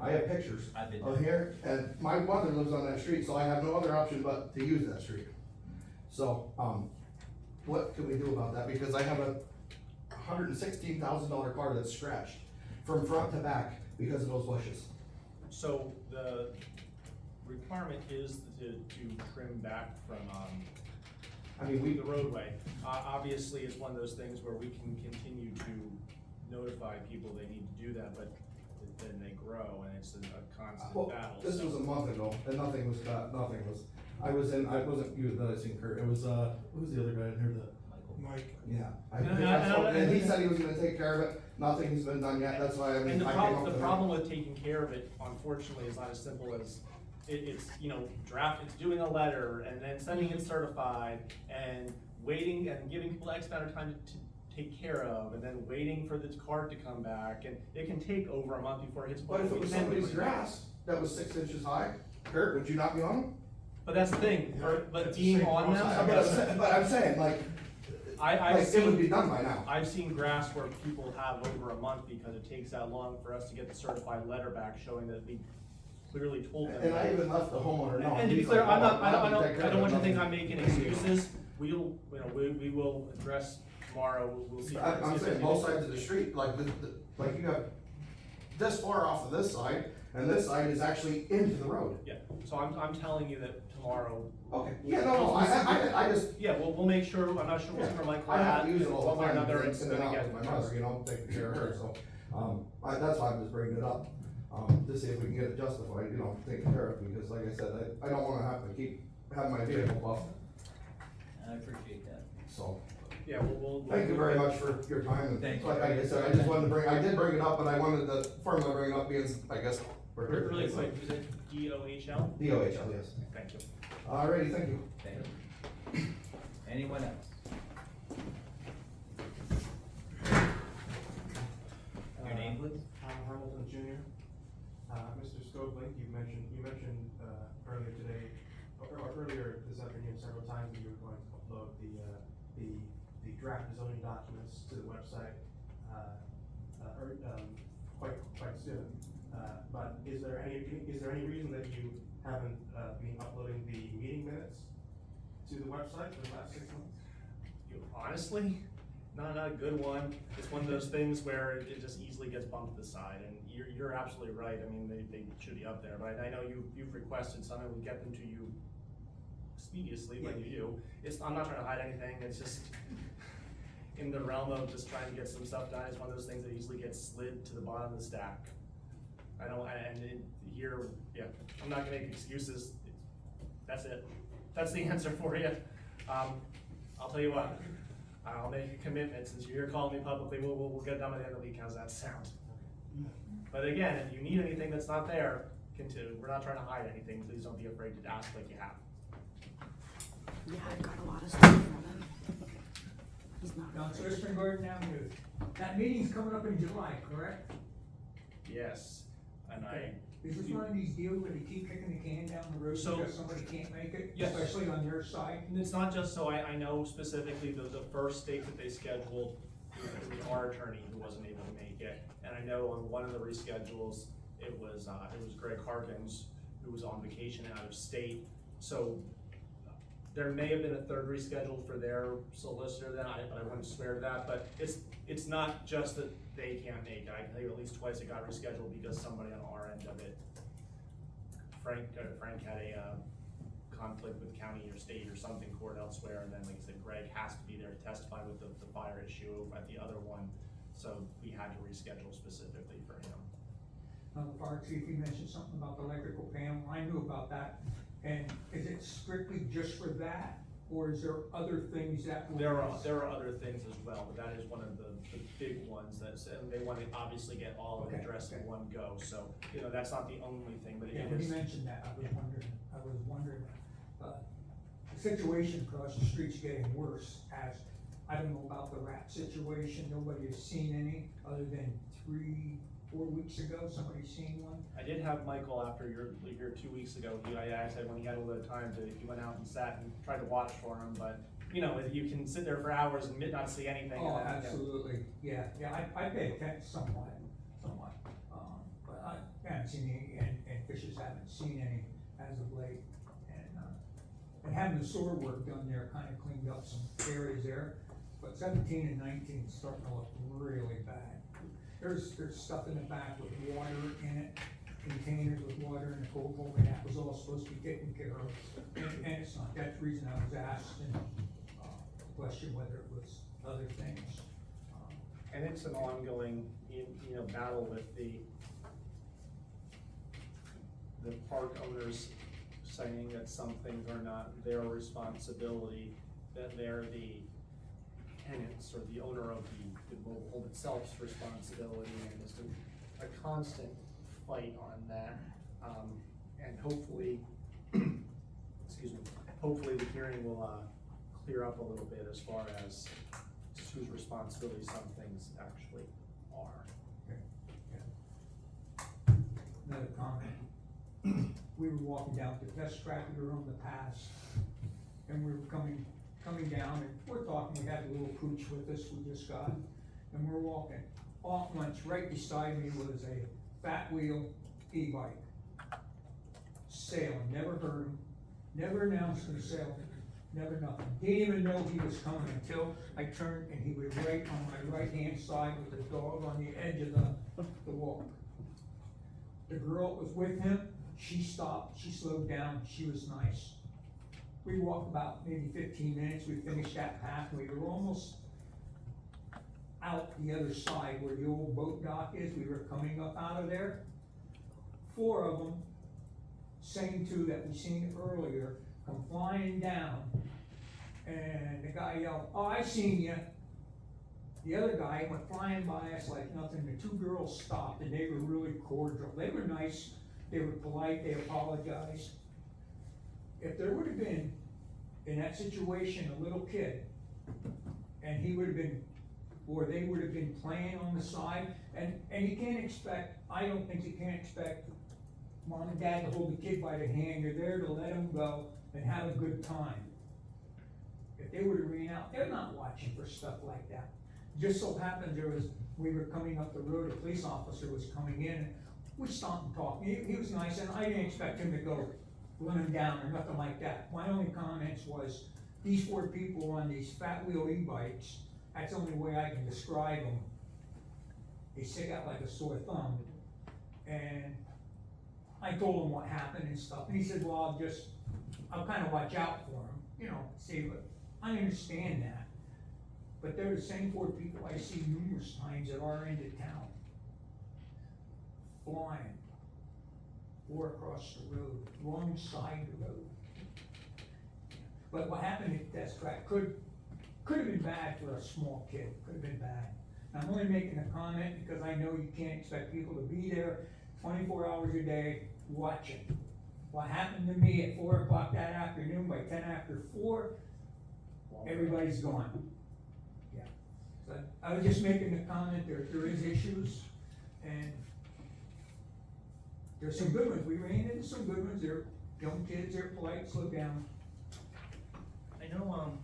I have pictures I've been of here, and my mother lives on that street, so I have no other option but to use that street. So, what can we do about that? Because I have a $116,000 car that's scratched from front to back because of those bushes. So the requirement is to trim back from, I mean, the roadway. Obviously, it's one of those things where we can continue to notify people they need to do that, but then they grow and it's a constant well, battle. this So- was a month ago, and nothing was cut, nothing was, I wasn't you that I seen Kurt, it was, who was the other guy in here that? Mike. Yeah. And And he said he was gonna take care of it, nothing's been done yet, that's why I mean, And the I came up problem, with the it. problem with taking care of it, unfortunately, is not as simple as, it's, it's doing a letter and then sending it certified and waiting and giving people X amount of time to take care of, and then waiting for this card to come back, and it can take over a month before it hits. But if it was somebody's grass that was 6 inches high, Kurt, would you not be on them? But that's the thing, but It's the being same on process. them, But I'm saying, like, I've it would be seen, done by now. I've seen grass where people have over a month because it takes that long for us to get the certified letter back showing that we clearly told them. And I even left the homeowner know. And to be He's clear, like, I'm "Oh, not, I I'll take care don't of want you it, to think nothing." I'm making excuses, we will address tomorrow, we'll see. I'm saying both sides of the street, like like you have this far off of this side, and this side is actually into the road. Yeah, so I'm telling you that tomorrow. Okay, yeah, no, I just, Yeah, we'll make sure, I'm not sure what's for Mike. I have to use it all One the way or time, another, it's it's in and gonna out get. with my mother, you know, taking care of her, so, that's why I'm just bringing it up. To see if we can get it justified, taken care of, because like I said, I don't wanna have to keep having my vehicle buffed, I appreciate that. so. Yeah, we'll. Thank you very much for your time, and Thank you. like I said, I just wanted to I did bring it up, but I wanted to formally bring it up because, I guess. we're here Really today, so. quick, is it DOHL? DOHL, yes. Thank you. Alrighty, thank you. Thank you. Anyone else? Your name, please? Hamilton Jr. Mr. Scobling, you mentioned earlier today, or earlier this afternoon several times that you were going to upload the draft zoning documents to the website, quite soon. But is there any reason that you haven't, been uploading the meeting minutes to the website for the last 6 months? Honestly, not a good one. It's one of those things where it just easily gets bumped to the side, and you're absolutely right. I mean, they should be up there, but I know you've requested some, and we get them to you expeditiously when you do. I'm not trying to hide anything, it's just in the realm of just trying to get some stuff done. It's one of those things that easily gets slid to the bottom of the stack. I'm not gonna make excuses. That's it. That's the answer for you. I'll tell you what, I'll make a commitment, since you're here calling me publicly, we'll get it done by the end of the week. How's that sound? But again, if you need anything that's not there, continue. We're not trying to hide anything. Please don't be afraid to ask like you have. Yeah, I've got a lot of stuff from him. He's not. Counselor Spring Garden Avenue, that meeting's coming up in July, correct? Yes, and Is this one of these deals where they keep kicking the can down the road So- because somebody can't make it, Yes. especially on your side? And it's not just so, I know specifically the first date that they scheduled, it was our attorney who wasn't able to make it. And I know on one of the reschedules, it was Greg Harkins, who was on vacation out of state. So There may have been a third rescheduled for their solicitor then, I wouldn't swear to that, but it's not just that they can't make it. I can tell you at least twice it got rescheduled because somebody on our end of it, Frank had a conflict with county or state or something court elsewhere, and then like I said, Greg has to be there to testify with the fire issue at the other one, so we had to reschedule specifically for him. The fire chief, he mentioned something about the electrical panel, I knew about that, and is it strictly just for that, or is there other things that? There are other things as well, but that is one of the big ones that's, and they want to obviously get all of it Okay, addressed in okay. one go, so, you know, that's not the only thing, but Yeah, it when is. you mentioned that, I was wondering, the situation across the street's getting worse as, I don't know about the rat situation, nobody has seen any, other than 3-4 weeks ago, somebody seen one. I did have Michael after your 2 weeks ago, I said when he had a little bit of time he went out and sat and tried to watch for him, but, you know, you can sit there for hours and not see anything. Oh, and then, you know. absolutely, yeah, I pay attention somewhat, but I haven't seen any, and fishers haven't seen any as of late. And having the sewer work done there kinda cleaned up some areas there, but 17 and 19 is starting to look really bad. There's stuff in the back with water in it, containers with water in the cold hole, and that was all supposed to be taken care of, and it's not. That's the reason I was asked, and, question whether it was other things. And it's an ongoing, you know, battle with the park owners saying that some things are not their responsibility, that they're the tenants or the owner of the mobile home itself's responsibility, and it's a constant fight on that. And hopefully, excuse me, hopefully the hearing will, clear up a little bit as far as whose responsibility some things actually are. Another comment. We were walking down the test track, we were on the pass, and we were coming down, and we're talking, we had a little pooch with us, we just got, and we're walking. Off lunch, right beside me was a fat wheel e-bike. Sailing, never heard him, never announced him sailing, never nothing. Didn't even know he was coming until I turned and he was right on my right-hand side with the dog on the edge of the walk. The girl that was with him, she stopped, she slowed down, she was nice. We walked about maybe 15 minutes, we finished that path, we were almost out the other side where the old boat dock is, we were coming up out of there. 4 of them, same 2 that we seen earlier, come flying down, and the guy yelled, "Oh, I seen you." The other guy went flying by us like nothing. The 2 girls stopped, and they were really cordial. They were nice, they were polite, they apologized. If there would have been, in that situation, a little kid, and he would have been, or they would have been playing on the side, and you can't expect, I don't think you can expect mom and dad to hold the kid by the hand. You're there to let him go and have a good time. If they would have ran out, they're not watching for stuff like that. Just so happened we were coming up the road, a police officer was coming in, and we stopped and talked. He was nice, and I didn't expect him to go run him down or nothing like that. My only comments was, these 4 people on these fat wheel e-bikes, that's the only way I can describe them. They stick out like a sore thumb. And I told him what happened and stuff, and he said, well, I'll kind of watch out for him, you know, see, but I understand that. But they're the same 4 people I see numerous times at our end of town. Flying. 4 across the road, wrong side of the road. But what happened at Test Track could have been bad for a small kid, could have been bad. Now, I'm only making a comment because I know you can't expect people to be there 24 hours a day watching. What happened to me at 4 o'clock that afternoon, by 10 after 4, everybody's gone. Yeah. So I was just making a comment, there is issues, and there's some good ones. We ran into some good ones. They're young kids, they're polite, slow down. I know,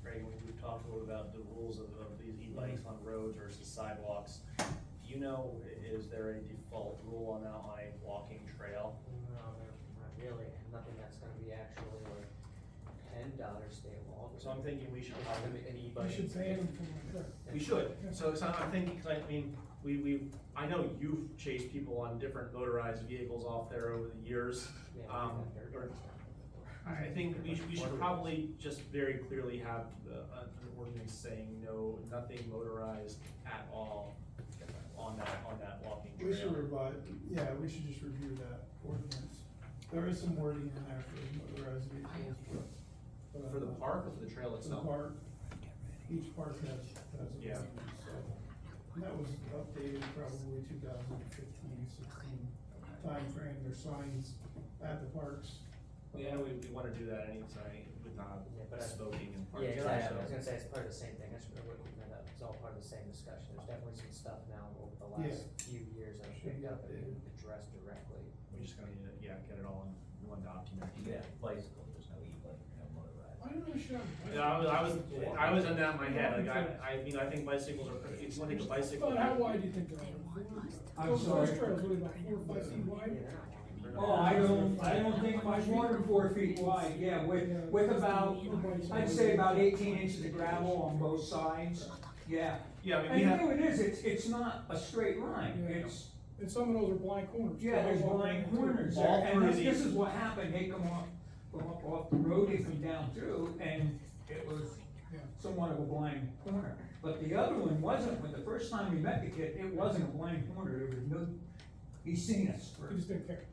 Greg, we've talked a little about the rules of these e-bikes on roads versus sidewalks. Do you know, is there a default rule on a walking trail? No, not really, nothing that's gonna be actually like $10 day long. So I'm thinking we should Limit probably, an You e-bike. should ban them from my truck. we should, so I'm thinking, cause I mean, I know you've chased people on different motorized vehicles off there over the years. Yeah, we've Um, got dirt or- and stuff. I think we should probably just very clearly have an ordinance saying no, nothing motorized at all on that walking We should trail. revise, yeah, we should just review that ordinance. There is some wording in there for motorized vehicles, but. For the park or for the trail For the itself? park, each park has a Yeah. ordinance, so. And that was updated probably 2015, 16 timeframe, there's signs at the parks. Yeah, we wanna do that anytime with Yeah, but smoking and parks. Yeah, exactly, I was so- gonna say, it's part of the same thing, that's what we're keeping it up, it's all part of the same discussion, there's definitely some stuff now over the last few years that I've Should picked be up and updated. addressed directly. We're just gonna need to, get it all in one document. You could have bicycle, there's no e-bike, no motorized. I don't know, should I? Yeah, I was in that in my head, like, I think bicycles are, if you take a bicycle. About how wide do you think they are? I'm sorry. Those trails, what, about 4 or 5 feet wide? Oh, I don't think much more than 4 feet wide, yeah, with about, I'd say about 18 inches of gravel on both sides, yeah. Yeah, I mean, And the thing is, it's not a straight line, Yeah. it's, And some of those are blind corners. yeah, there's blind corners there, All and through this the- is what happened, they come up off the road, they come down through, and it was Yeah. somewhat of a blind corner. But the other one wasn't, when the first time we met the kid, it wasn't a blind corner, there was no, he's seen us for You just didn't care.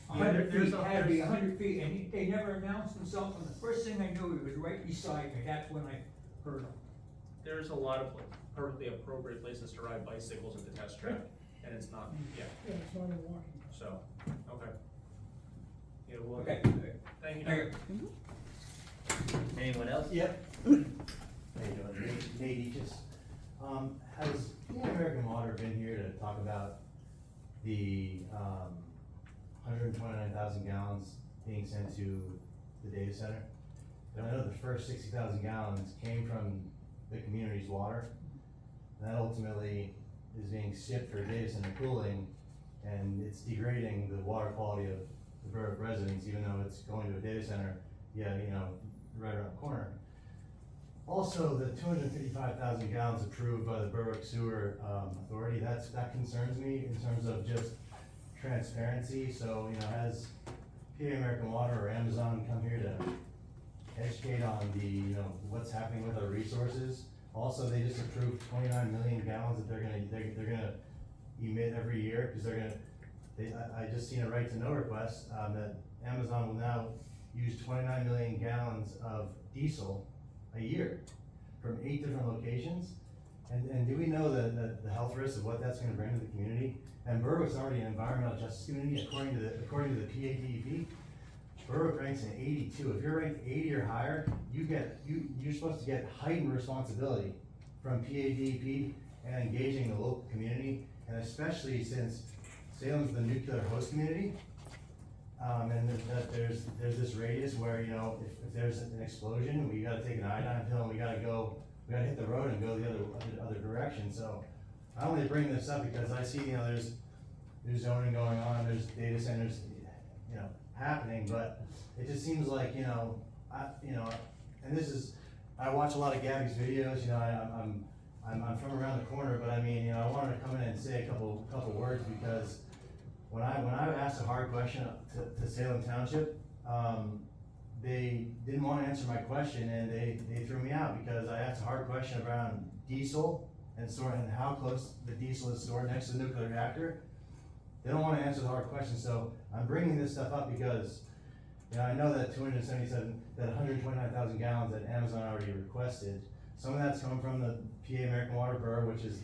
100 there's feet, a- had to be 100 feet, and they never announced themselves, and the first thing I knew, he was right beside me, that's when I heard him. There's a lot of perfectly appropriate places to ride bicycles at the test track, and it's not, Yeah, it's not even walking. so, okay. Yeah, well, Okay. thank you. Thank Anyone else? Yep. How you doing? Nate Eachus. Has American Water been here to talk about the, 129,000 gallons being sent to the data center? And I know the first 60,000 gallons came from the community's water. And that ultimately is being shipped for data center cooling, and it's degrading the water quality of the Berwick residents, even though it's going to a data center, right around the corner. Also, the 255,000 gallons approved by the Berwick Sewer Authority, that concerns me in terms of just transparency. So, has PA American Water or Amazon come here to educate on what's happening with our resources? Also, they just approved 29 million gallons that they're gonna emit every year, because I just seen a right to know request, that Amazon will now use 29 million gallons of diesel a year from 8 different locations. And do we know the health risks of what that's gonna bring to the community? And Berwick's already an environmental justice community according to the PADEP. Berwick ranks in 82. If you're ranked 80 or higher, you're supposed to get heightened responsibility from PADEP and engaging the local community, and especially since Salem's the nuclear host community. And that there's this radius where, if there's an explosion, we gotta take an iodine pill, and we gotta hit the road and go the other direction. So I only bring this up because I see, there's zoning going on, there's data centers, happening, but it just seems like, and this is, I watch a lot of Gabby's videos, I'm from around the corner, but I wanted to come in and say a couple words, because when I asked a hard question to Salem Township, they didn't want to answer my question, and they threw me out because I asked a hard question around diesel and how close the diesel is stored next to the nuclear reactor. They don't want to answer the hard question, so I'm bringing this stuff up because, I know that 129,000 gallons that Amazon already requested, some of that's coming from the PA American Water Borough, which is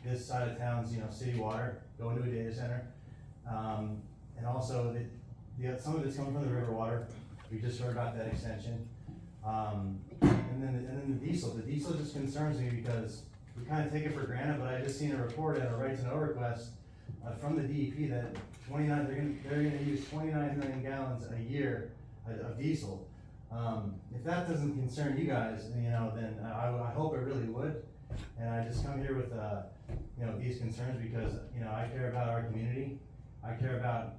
this side of town's, city water, going to a data center. And also, some of it's coming from the river water. We just heard about that extension. And then the diesel just concerns me because we kind of take it for granted, but I just seen a report and a right to know request from the DEP that they're gonna use 29 million gallons a year of diesel. If that doesn't concern you guys, then I hope it really would. And I just come here with these concerns because I care about our community. I care about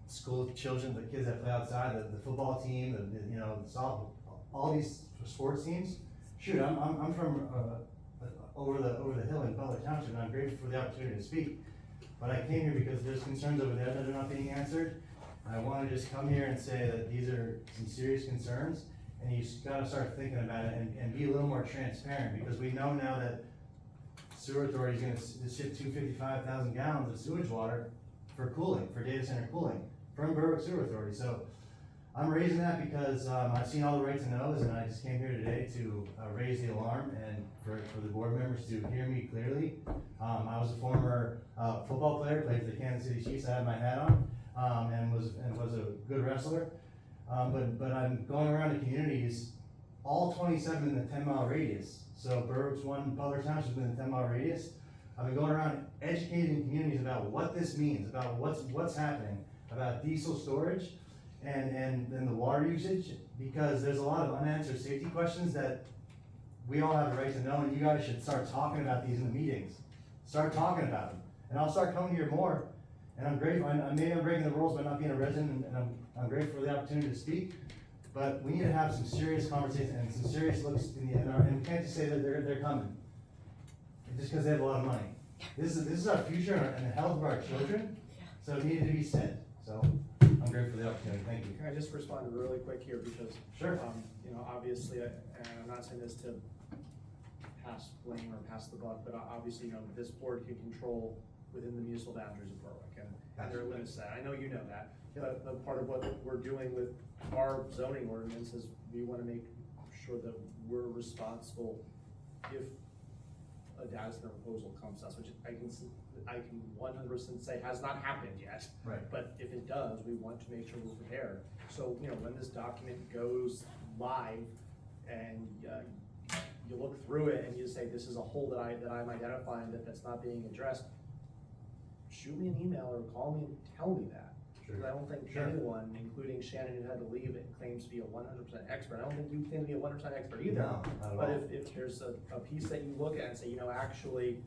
school children, the kids that play outside, the football team, you know, the softball, all these sports teams. Shoot, I'm from, over the hill in Butler Township, and I'm grateful for the opportunity to speak. But I came here because there's concerns over there that are not being answered. I wanna just come here and say that these are some serious concerns, and you just gotta start thinking about it and be a little more transparent, because we know now that sewer authority is gonna ship 255,000 gallons of sewage water for cooling, for data center cooling, from Berwick Sewer Authority. So I'm raising that because, I've seen all the right to knows, and I just came here today to, raise the alarm and for the board members to hear me clearly. I was a former, football player, played for the Kansas City Chiefs, I had my hat on, and was a good wrestler. But I'm going around to communities, all 27 in the 10-mile radius. So Berwick's one, Butler Township's in the 10-mile radius. I've been going around educating communities about what this means, about what's happening, about diesel storage and the water usage, because there's a lot of unanswered safety questions that we all have a right to know, and you guys should start talking about these in the meetings. Start talking about them, and I'll start coming here more. And I'm grateful, maybe I'm breaking the rules by not being a resident, and I'm grateful for the opportunity to speak. But we need to have some serious conversations and some serious looks in the, and we can't just say that they're coming, just because they have a lot of money. This is our future and the health of our children, so it needed to be said. So I'm grateful for the opportunity. Thank you. Can I just respond really quick here, because, Sure. you know, obviously, and I'm not saying this to pass blame or pass the buck, but obviously, you know, this board can control within the municipal boundaries of Berwick, and there are limits to that. I know you know that. The part of what we're doing with our zoning ordinance is we wanna make sure that we're responsible if a data center proposal comes to us, which I can 100% say has not happened yet. Right. But if it does, we want to make sure we're prepared. So, you know, when this document goes live and you look through it and you say, this is a hole that I'm identifying that's not being addressed, shoot me an email or call me and tell me that. Because I don't think anyone, including Shannon, who had to leave it, claims to be a 100% expert. I don't think you claim to be a 100% expert either. No, not at but all. if there's a piece that you look at and say, you know, actually,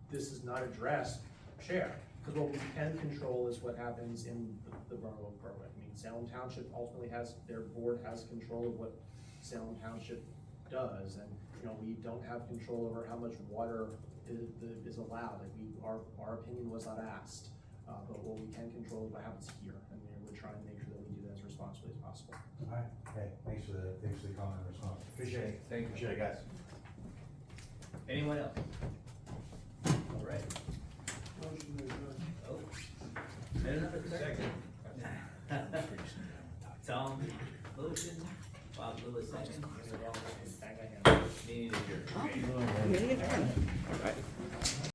this is not addressed, share. Because what we can control is what happens in the borough of Berwick. I mean, Salem Township ultimately their board has control of what Salem Township does. And, you know, we don't have control over how much water is allowed. Like our opinion was not asked. But what we can control is what happens here, and we're trying to make sure that we do that as responsibly as possible. All right. Hey, thanks for the comment and response. Appreciate it. Thank you. Appreciate it, guys. Anyone else? All right. Motion to adjourn. Oh. And another second. Tom, motion, Bob Lewis, second. Meeting adjourned. Meeting adjourned.